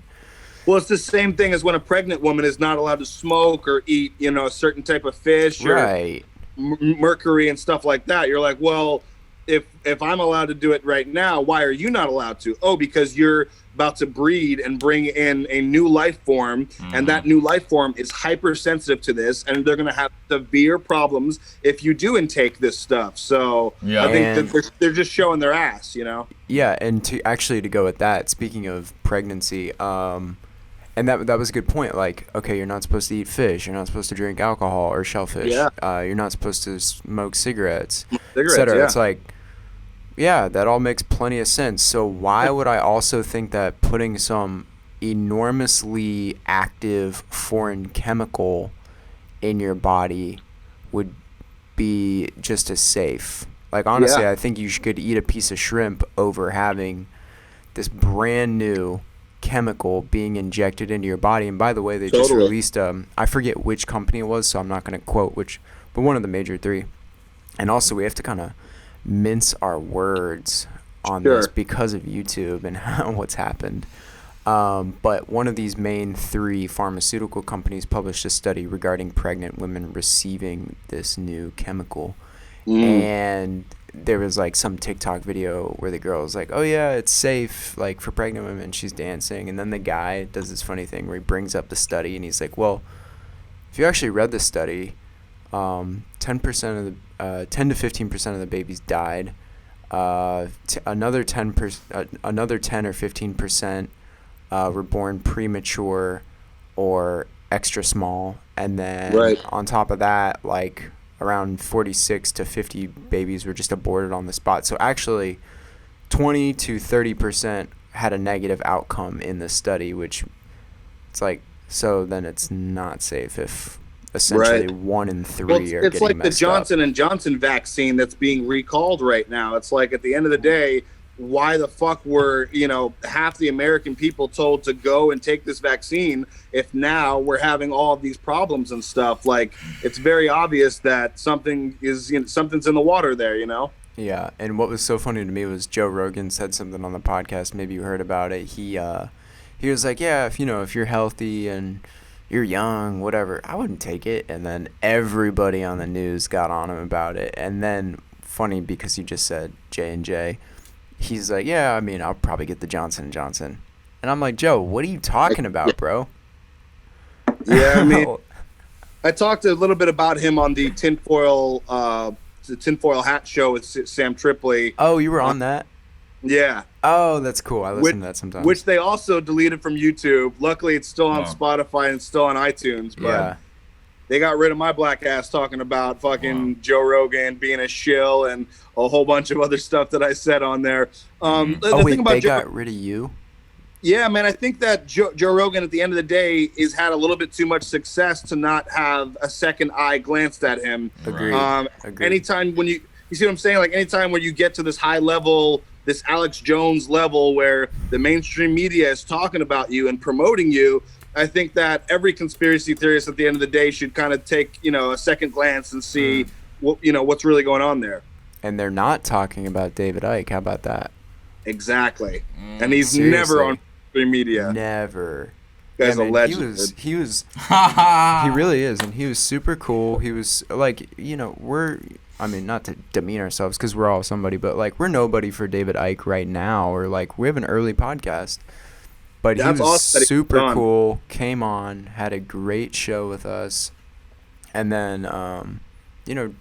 Speaker 1: Well, it's the same thing as when a pregnant woman is not allowed to smoke or eat, a certain type of fish or mercury and stuff like that. You're like, well, if I'm allowed to do it right now, why are you not allowed to? Oh, because you're about to breed and bring in a new life form, and that new life form is hypersensitive to this, and they're going to have severe problems if you do intake this stuff. So I think that they're just showing their ass,
Speaker 2: Yeah, and to go with that, speaking of pregnancy, And that was a good point. Like, okay, you're not supposed to eat fish. You're not supposed to drink alcohol or shellfish.
Speaker 1: Yeah.
Speaker 2: You're not supposed to smoke cigarettes,
Speaker 1: Cigarettes,
Speaker 2: etc.
Speaker 1: yeah.
Speaker 2: It's like, yeah, that all makes plenty of sense. So why would I also think that putting some enormously active foreign chemical in your body would be just as safe? Like, honestly,
Speaker 1: Yeah.
Speaker 2: I think you could eat a piece of shrimp over having this brand new chemical being injected into your body. And by the way, they just
Speaker 1: Totally.
Speaker 2: released I forget which company it was, so I'm not going to quote which, but one of the major three. And also, we have to kind of mince our words on this
Speaker 1: Sure.
Speaker 2: because of YouTube and what's happened. But one of these main three pharmaceutical companies published a study regarding pregnant women receiving this new chemical. And there was like some TikTok video where the girl was like, oh yeah, it's safe, like, for pregnant women. She's dancing, and then the guy does this funny thing where he brings up the study and he's like, well, if you actually read the study, 10% of the 10 to 15% of the babies died. Another 10 or 15% were born premature or extra small, and then
Speaker 1: Right.
Speaker 2: on top of that, like, around 46 to 50 babies were just aborted on the spot. So actually 20 to 30% had a negative outcome in the study, which it's like, so then it's not safe if essentially
Speaker 1: Right.
Speaker 2: 1 in 3
Speaker 1: Well,
Speaker 2: are
Speaker 1: it's
Speaker 2: getting
Speaker 1: like the
Speaker 2: messed
Speaker 1: Johnson
Speaker 2: up.
Speaker 1: and Johnson vaccine that's being recalled right now. It's like, at the end of the day, why the fuck were, half the American people told to go and take this vaccine if now we're having all of these problems and stuff? Like, it's very obvious that something's in the water there,
Speaker 2: Yeah, and what was so funny to me was Joe Rogan said something on the podcast. Maybe you heard about it. He was like, yeah, if you're healthy and you're young, whatever, I wouldn't take it. And then everybody on the news got on him about it. And then, funny because you just said J&J, he's like, yeah, I mean, I'll probably get the Johnson & Johnson. And I'm like, Joe, what are you talking about, bro?
Speaker 1: Yeah, I mean, I talked a little bit about him on the tinfoil hat show with Sam Tripoli.
Speaker 2: Oh, you were on that?
Speaker 1: Yeah.
Speaker 2: Oh, that's cool. I listen to that sometimes.
Speaker 1: Which they also deleted from YouTube. Luckily, it's still on
Speaker 5: Wow.
Speaker 1: Spotify and still on iTunes. But
Speaker 2: Yeah.
Speaker 1: they got rid of my black ass talking about fucking Joe Rogan being a shill and a whole bunch of other stuff that I said on there. The
Speaker 2: Oh, wait,
Speaker 1: thing about
Speaker 2: they
Speaker 1: Joe,
Speaker 2: got rid of you?
Speaker 1: yeah, man, I think that Joe Rogan, at the end of the day, has had a little bit too much success to not have a second eye glanced at him.
Speaker 2: Agreed. Agreed.
Speaker 1: Anytime when you see what I'm saying? Like, anytime when you get to this high level, this Alex Jones level where the mainstream media is talking about you and promoting you, I think that every conspiracy theorist at the end of the day should kind of take, a second glance and see what's really going on there.
Speaker 2: And they're not talking about David Icke. How about that?
Speaker 1: Exactly. And he's
Speaker 2: Seriously.
Speaker 1: never on mainstream media.
Speaker 2: Never.
Speaker 1: Guy's a
Speaker 2: man,
Speaker 1: legend.
Speaker 2: He really is, and he was super cool. He was like, not to demean ourselves because we're all somebody, but like, we're nobody for David Icke right now, or like, we have an early podcast. But
Speaker 1: That's
Speaker 2: he was
Speaker 1: awesome that he's
Speaker 2: super
Speaker 1: on.
Speaker 2: cool, came on, had a great show with us, and then,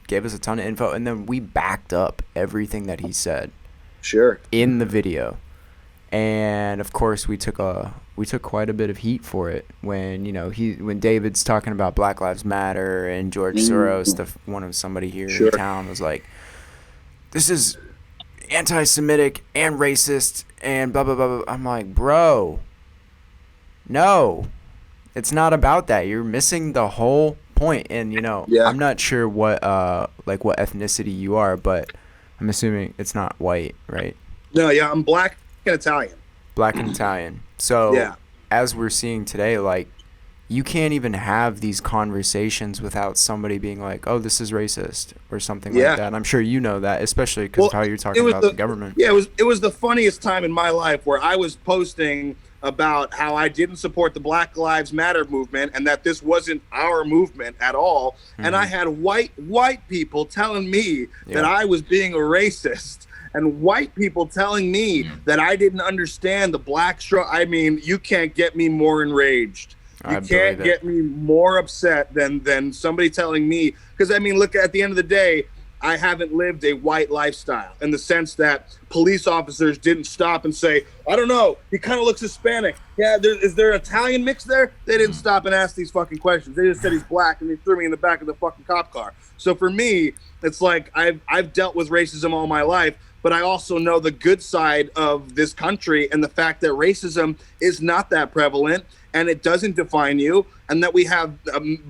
Speaker 2: gave us a ton of info, and then we backed up everything that he said
Speaker 1: Sure.
Speaker 2: in the video. And of course we took quite a bit of heat for it when when David's talking about Black Lives Matter and George Soros, one of somebody here
Speaker 1: Sure.
Speaker 2: in town was like, this is anti-Semitic and racist and blah blah blah blah. I'm like, bro, no, it's not about that. You're missing the whole point. And
Speaker 1: Yeah.
Speaker 2: I'm not sure what ethnicity you are, but I'm assuming it's not white, right?
Speaker 1: No, yeah, I'm black and Italian.
Speaker 2: Black and Italian. So
Speaker 1: Yeah.
Speaker 2: as we're seeing today, like, you can't even have these conversations without somebody being like, oh, this is racist or something
Speaker 1: Yeah.
Speaker 2: like that. And I'm sure you know that, especially because of how you're talking
Speaker 1: it was
Speaker 2: about the government.
Speaker 1: Yeah, it was the funniest time in my life where I was posting about how I didn't support the Black Lives Matter movement and that this wasn't our movement at all. And I had white people telling me that I was being a racist, and white people telling me that I didn't understand the black struggle. I mean, you can't get me more enraged. You can't get me more upset than somebody telling me. Because, I mean, look, at the end of the day, I haven't lived a white lifestyle, in the sense that police officers didn't stop and say, I don't know, he kind of looks Hispanic. Yeah, is there an Italian mix there? They didn't stop and ask these fucking questions. They just said he's black, and they threw me in the back of the fucking cop car. So for me, it's like I've dealt with racism all my life, but I also know the good side of this country and the fact that racism is not that prevalent and it doesn't define you, and that we have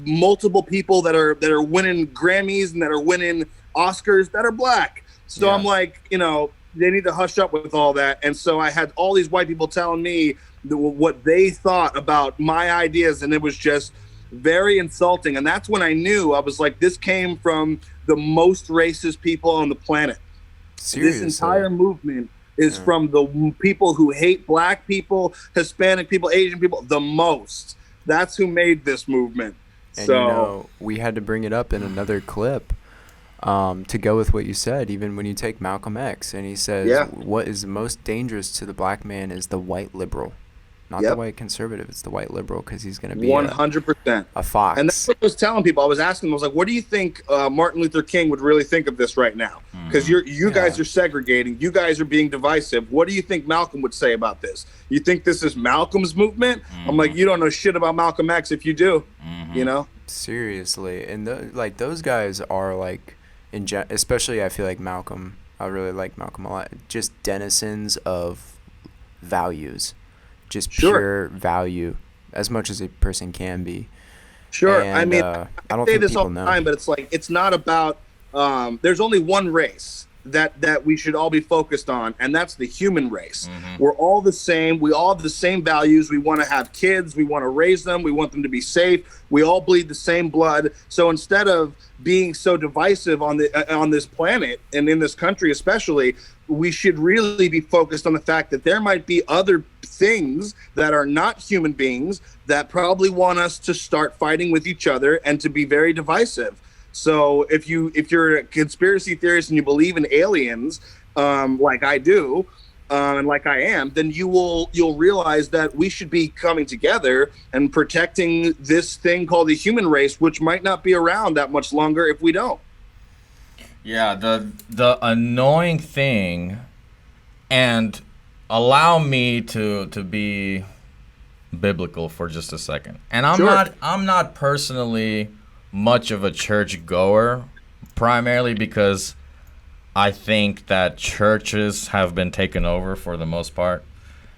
Speaker 1: multiple people that are winning Grammys and that are winning Oscars that are black. So I'm like, you know, they need to hush up with all that. And so I had all these white people telling me what they thought about my ideas, and it was just very insulting. And that's when I knew, I was like, this came from the most racist people on the planet.
Speaker 2: Seriously.
Speaker 1: This entire movement is from the people who hate black people, Hispanic people, Asian people the most. That's who made this movement.
Speaker 2: And
Speaker 1: so
Speaker 2: you know, we had to bring it up in another clip to go with what you said. Even when you take Malcolm X, and he says, what is the most dangerous to the black man is the white liberal. Not the white conservative, it's the white liberal, because he's going to be
Speaker 1: 100%
Speaker 2: a fox.
Speaker 1: And that's what I was telling people. I was asking them, I was like, what do you think Martin Luther King would really think of this right now? Because you guys are segregating. You guys are being divisive. What do you think Malcolm would say about this? You think this is Malcolm's movement? I'm like, you don't know shit about Malcolm X if you do, you know?
Speaker 2: Seriously. And like those guys are like, especially I feel like Malcolm, I really like Malcolm a lot, just denizens of values. Just pure value, as much as a person can be.
Speaker 1: Sure.
Speaker 2: And,
Speaker 1: I mean,
Speaker 2: I don't
Speaker 1: say
Speaker 2: think
Speaker 1: this
Speaker 2: people
Speaker 1: all the
Speaker 2: know.
Speaker 1: time, but it's like, it's not about, there's only one race that we should all be focused on, and that's the human race. We're all the same. We all have the same values. We want to have kids. We want to raise them. We want them to be safe. We all bleed the same blood. So instead of being so divisive on this planet and in this country especially, we should really be focused on the fact that there might be other things that are not human beings that probably want us to start fighting with each other and to be very divisive. So if you're a conspiracy theorist and you believe in aliens, like I do, and like I am, then you'll realize that we should be coming together and protecting this thing called the human race, which might not be around that much longer if we don't.
Speaker 5: Yeah, the annoying thing, and allow me to be biblical for just a second. And I'm not personally much of a church goer, primarily because I think that churches have been taken over for the most part.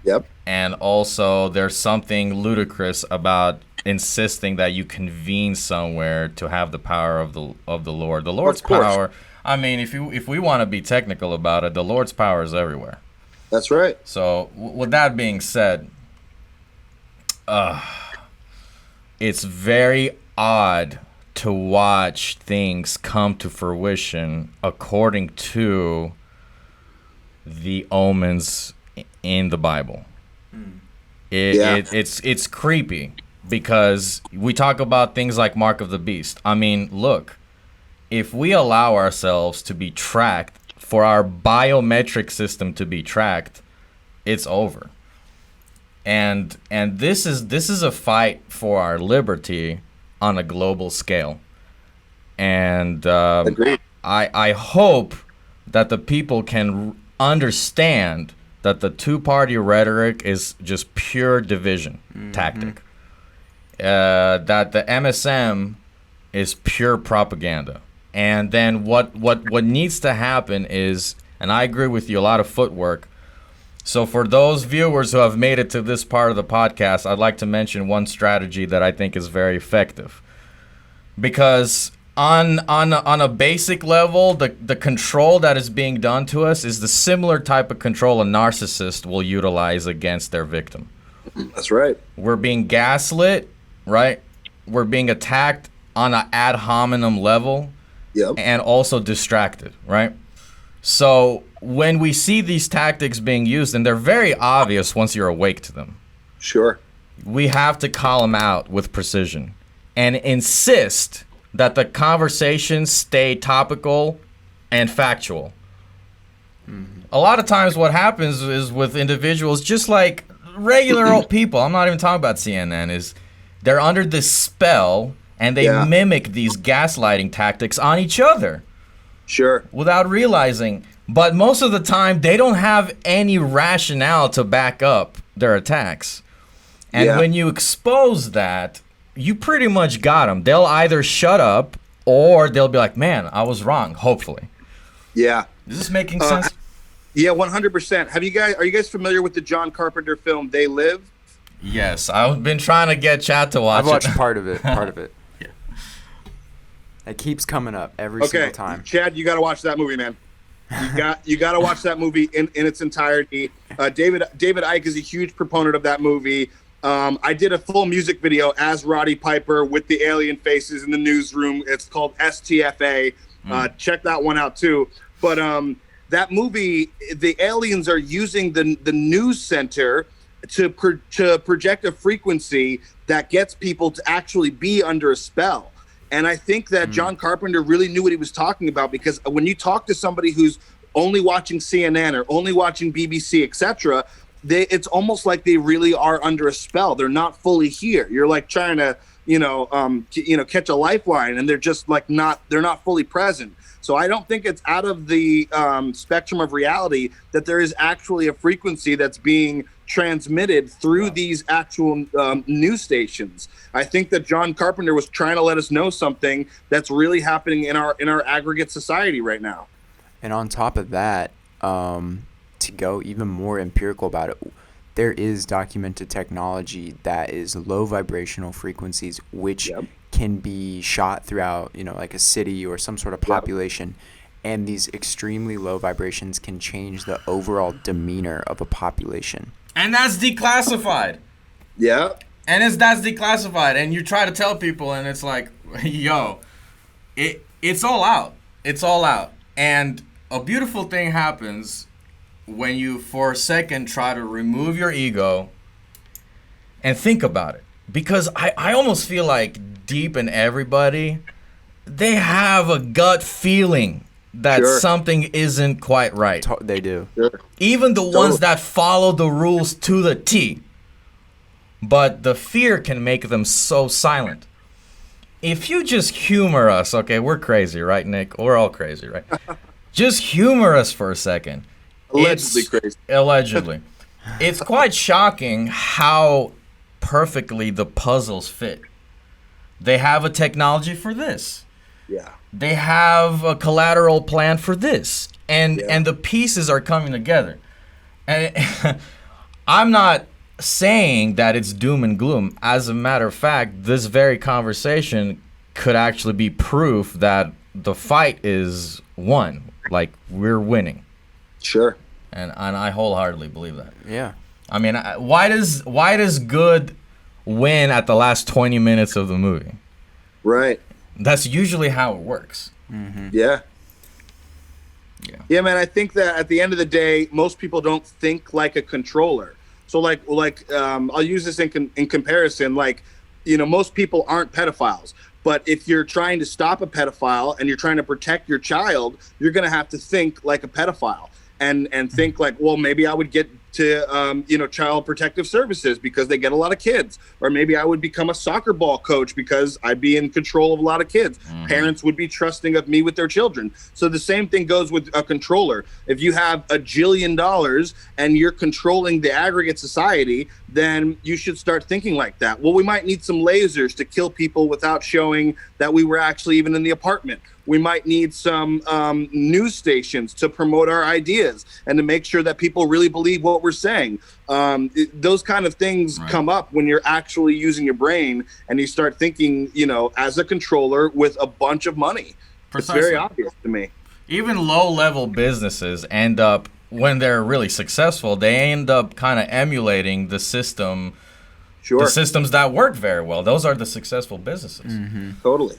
Speaker 1: Yep.
Speaker 5: And also there's something ludicrous about insisting that you convene somewhere to have the power of the Lord. The Lord's power, I mean, if we want to be technical about it, the Lord's power is everywhere.
Speaker 1: That's right.
Speaker 5: So with that being said, it's very odd to watch things come to fruition according to the omens in the Bible. It's creepy because we talk about things like Mark of the Beast. I mean, look, if we allow ourselves to be tracked, for our biometric system to be tracked, it's over. And this is a fight for our liberty on a global scale. And I hope that the people can understand that the two-party rhetoric is just pure division tactic. That the MSM is pure propaganda. And then what needs to happen is, and I agree with you, a lot of footwork. So for those viewers who have made it to this part of the podcast, I'd like to mention one strategy that I think is very effective. Because on a basic level, the control that is being done to us is the similar type of control a narcissist will utilize against their victim.
Speaker 1: That's right.
Speaker 5: We're being gaslit, right? We're being attacked on an ad hominem level.
Speaker 1: Yep.
Speaker 5: And also distracted, right? So when we see these tactics being used, and they're very obvious once you're awake to them.
Speaker 1: Sure.
Speaker 5: We have to call them out with precision and insist that the conversations stay topical and factual. A lot of times what happens is with individuals, just like regular old people, I'm not even talking about CNN, is they're under this spell and they mimic these gaslighting tactics on each other.
Speaker 1: Sure.
Speaker 5: without realizing. But most of the time, they don't have any rationale to back up their attacks. And
Speaker 1: Yeah.
Speaker 5: when you expose that, you pretty much got them. They'll either shut up or they'll be like, man, I was wrong, hopefully.
Speaker 1: Yeah.
Speaker 5: Is this making sense?
Speaker 1: Yeah, 100%. Are you guys familiar with the John Carpenter film They Live?
Speaker 5: Yes, I've been trying to get Chad to watch
Speaker 2: I've watched
Speaker 5: it.
Speaker 2: part of it. Yeah. It keeps coming up every single time.
Speaker 1: Chad, you got to watch that movie, man. You got to watch that movie in its entirety. David Icke is a huge proponent of that movie. I did a full music video as Roddy Piper with the alien faces in the newsroom. It's called STFA. Check that one out too. But that movie, the aliens are using the news center to project a frequency that gets people to actually be under a spell. And I think that John Carpenter really knew what he was talking about, because when you talk to somebody who's only watching CNN or only watching BBC, etc., it's almost like they really are under a spell. They're not fully here. You're like trying to, catch a lifeline, and they're just like they're not fully present. So I don't think it's out of the spectrum of reality that there is actually a frequency that's being transmitted through these actual news stations. I think that John Carpenter was trying to let us know something that's really happening in our aggregate society right now.
Speaker 2: And on top of that, to go even more empirical about it, there is documented technology that is low vibrational frequencies, which can be shot throughout, like a city or some sort of population. And these extremely low vibrations can change the overall demeanor of a population.
Speaker 5: And that's declassified.
Speaker 1: Yeah.
Speaker 5: And that's declassified. And you try to tell people, and it's like, yo, it's all out. It's all out. And a beautiful thing happens when you, for a second, try to remove your ego and think about it. Because I almost feel like deep in everybody, they have a gut feeling that something isn't quite right.
Speaker 2: They do.
Speaker 1: Sure.
Speaker 5: Even the ones that follow the rules to the T. But the fear can make them so silent. If you just humor us, okay, we're crazy, right, Nick? We're all crazy, right? Just humor us for a second.
Speaker 1: Allegedly crazy.
Speaker 5: Allegedly. It's quite shocking how perfectly the puzzles fit. They have a technology for this.
Speaker 1: Yeah.
Speaker 5: They have a collateral plan for this. And the pieces are coming together. And I'm not saying that it's doom and gloom. As a matter of fact, this very conversation could actually be proof that the fight is won. Like, we're winning.
Speaker 1: Sure.
Speaker 5: And I wholeheartedly believe that.
Speaker 2: Yeah.
Speaker 5: I mean, why does good win at the last 20 minutes of the movie?
Speaker 1: Right.
Speaker 5: That's usually how it works.
Speaker 2: Mm-hmm.
Speaker 1: Yeah. Yeah, man, I think that at the end of the day, most people don't think like a controller. So like I'll use this in comparison. Like, most people aren't pedophiles. But if you're trying to stop a pedophile and you're trying to protect your child, you're going to have to think like a pedophile and think like, well, maybe I would get to, child protective services because they get a lot of kids. Or maybe I would become a soccer ball coach because I'd be in control of a lot of kids. Mm-hmm. Parents would be trusting of me with their children. So the same thing goes with a controller. If you have $1 jillion and you're controlling the aggregate society, then you should start thinking like that. Well, we might need some lasers to kill people without showing that we were actually even in the apartment. We might need some news stations to promote our ideas and to make sure that people really believe what we're saying. Those kind of things come up when you're actually using your brain and you start thinking, as a controller with a bunch of money. Precisely. It's very obvious to me.
Speaker 5: Even low-level businesses end up, when they're really successful, they end up kind of emulating the system. Sure. The systems that work very well. Those are the successful businesses.
Speaker 2: Mm-hmm.
Speaker 1: Totally.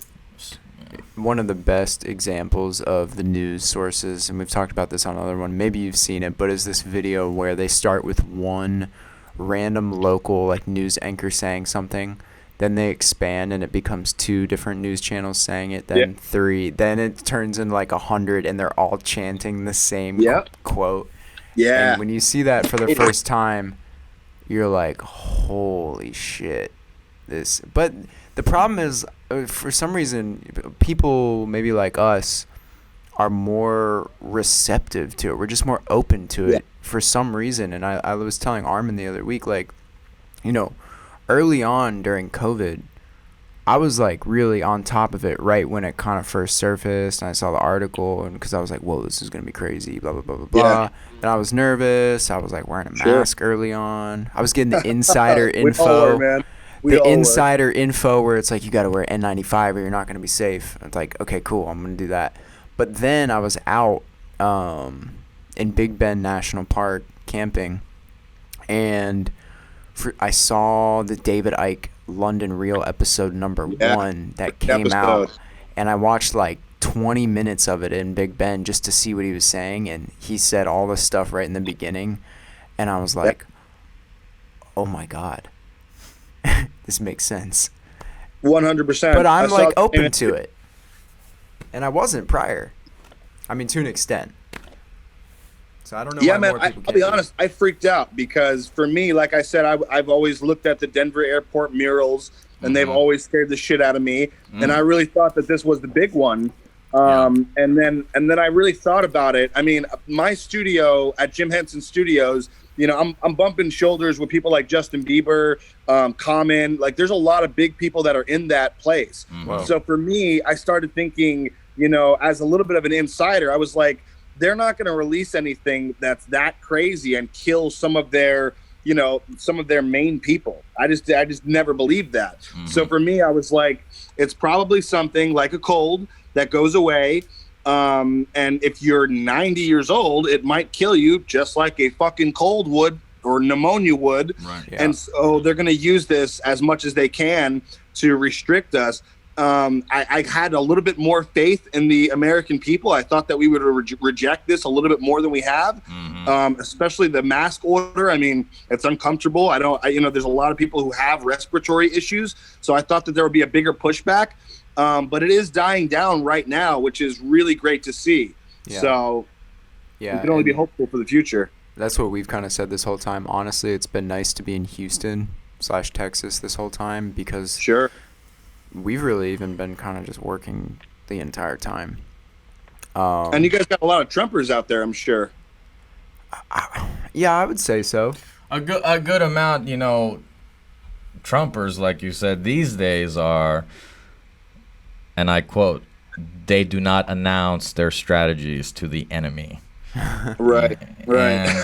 Speaker 2: One of the best examples of the news sources, and we've talked about this on another one, maybe you've seen it, but is this video where they start with one random local news anchor saying something, then they expand and it becomes 2 different news channels saying it, then 3, then it turns into 100 and they're all chanting the same quote.
Speaker 1: Yeah.
Speaker 2: And when you see that for the first time, you're like, holy shit. But the problem is, for some reason, people maybe like us are more receptive to it. We're just more open to it for some reason. And I was telling Armin the other week, like, you know, early on during COVID, I was like really on top of it right when it kind of first surfaced, and I saw the article, and because I was like, whoa, this is gonna be crazy, blah blah blah blah blah. And I was nervous. I was like wearing a mask early on. I was getting the insider info.
Speaker 1: We all are, man.
Speaker 2: The insider info where it's like you got to wear N95 or you're not gonna be safe. It's like, okay, cool, I'm gonna do that. But then I was out in Big Bend National Park camping, and I saw the David Icke London Real episode number 1 that came out, and I watched like 20 minutes of it in Big Bend just to see what he was saying, and he said all this stuff right in the beginning, and I was like, oh my God, this makes sense.
Speaker 1: 100%.
Speaker 2: But I'm like open to it, and I wasn't prior. I mean, to an extent. So I don't know.
Speaker 1: Yeah, man, I'll be honest. I freaked out because for me, like I said, I've always looked at the Denver airport murals, and they've always scared the shit out of me. And I really thought that this was the big one. And then I really thought about it. I mean, my studio at Jim Henson Studios, you know, I'm bumping shoulders with people like Justin Bieber, Common. Like, there's a lot of big people that are in that place. So for me, I started thinking, you know, as a little bit of an insider, I was like, they're not going to release anything that's that crazy and kill some of their, you know, some of their main people. I just never believed that. So for me, I was like, it's probably something like a cold that goes away. And if you're 90 years old, it might kill you just like a fucking cold would or pneumonia would. Right. Yeah. And so they're going to use this as much as they can to restrict us. I had a little bit more faith in the American people. I thought that we would reject this a little bit more than we have, especially the mask order. I mean, it's uncomfortable. You know, there's a lot of people who have respiratory issues. So I thought that there would be a bigger pushback. But it is dying down right now, which is really great to see. Yeah. So we can only be hopeful for the future.
Speaker 2: That's what we've kind of said this whole time. Honestly, it's been nice to be in Houston/Texas this whole time because we've really even been kind of just working the entire time.
Speaker 1: And you guys got a lot of Trumpers out there, I'm sure.
Speaker 2: Yeah, I would say so.
Speaker 5: A good amount, you know, Trumpers, like you said, these days are, and I quote, they do not announce their strategies to the enemy.
Speaker 1: Right.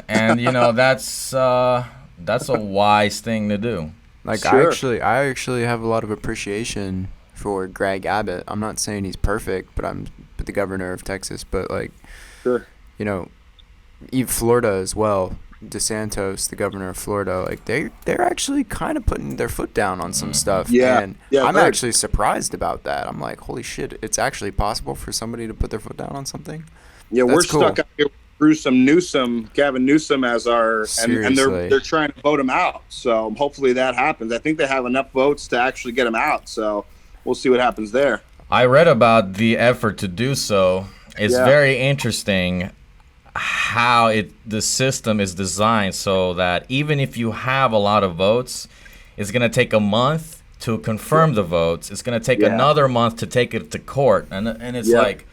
Speaker 5: And you know, that's a wise thing to do.
Speaker 2: Like, I actually have a lot of appreciation for Greg Abbott. I'm not saying he's perfect, but I'm the governor of Texas. But like, you know, even Florida as well. DeSantis, the governor of Florida, like they're actually kind of putting their foot down on some stuff. And I'm actually surprised about that. I'm like, holy shit, it's actually possible for somebody to put their foot down on something.
Speaker 1: Yeah, we're stuck out here with Gavin Newsom as our, and they're trying to vote him out. So hopefully that happens. I think they have enough votes to actually get him out. So we'll see what happens there.
Speaker 5: I read about the effort to do so. It's very interesting how the system is designed so that even if you have a lot of votes, it's going to take a month to confirm the votes. It's going to take another month to take it to court. And it's like,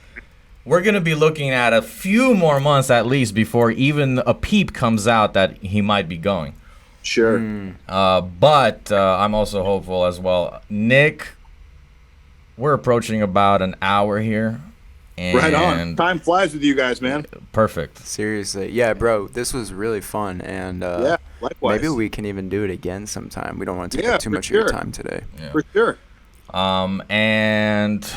Speaker 5: we're going to be looking at a few more months at least before even a peep comes out that he might be going.
Speaker 1: Sure.
Speaker 5: But I'm also hopeful as well. Nick, we're approaching about an hour here.
Speaker 1: Right on. Time flies with you guys, man.
Speaker 5: Perfect.
Speaker 2: Seriously. Yeah, bro, this was really fun. And
Speaker 1: likewise.
Speaker 2: Maybe we can even do it again sometime. We don't want to take up too much of your time today.
Speaker 5: Yeah.
Speaker 1: For sure.
Speaker 5: And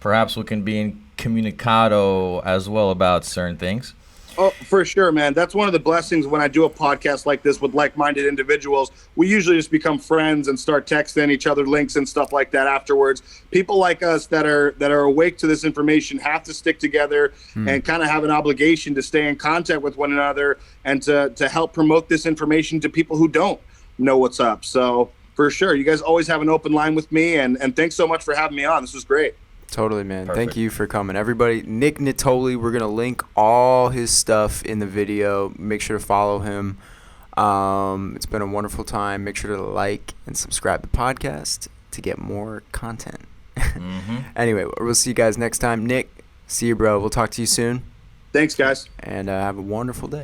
Speaker 5: perhaps we can be incommunicado as well about certain things.
Speaker 1: Oh, for sure, man. That's one of the blessings when I do a podcast like this with like-minded individuals. We usually just become friends and start texting each other links and stuff like that afterwards. People like us that are awake to this information have to stick together and kind of have an obligation to stay in contact with one another and to help promote this information to people who don't know what's up. So for sure, you guys always have an open line with me, and thanks so much for having me on. This was great.
Speaker 2: Totally, man.
Speaker 5: Perfect.
Speaker 2: Thank you for coming. Everybody, Nick Nittoli, we're going to link all his stuff in the video. Make sure to follow him. It's been a wonderful time. Make sure to like and subscribe to the podcast to get more content. Anyway, we'll see you guys next time. Nick, See you, bro. We'll talk to you soon.
Speaker 1: Thanks, guys.
Speaker 2: And have a wonderful day.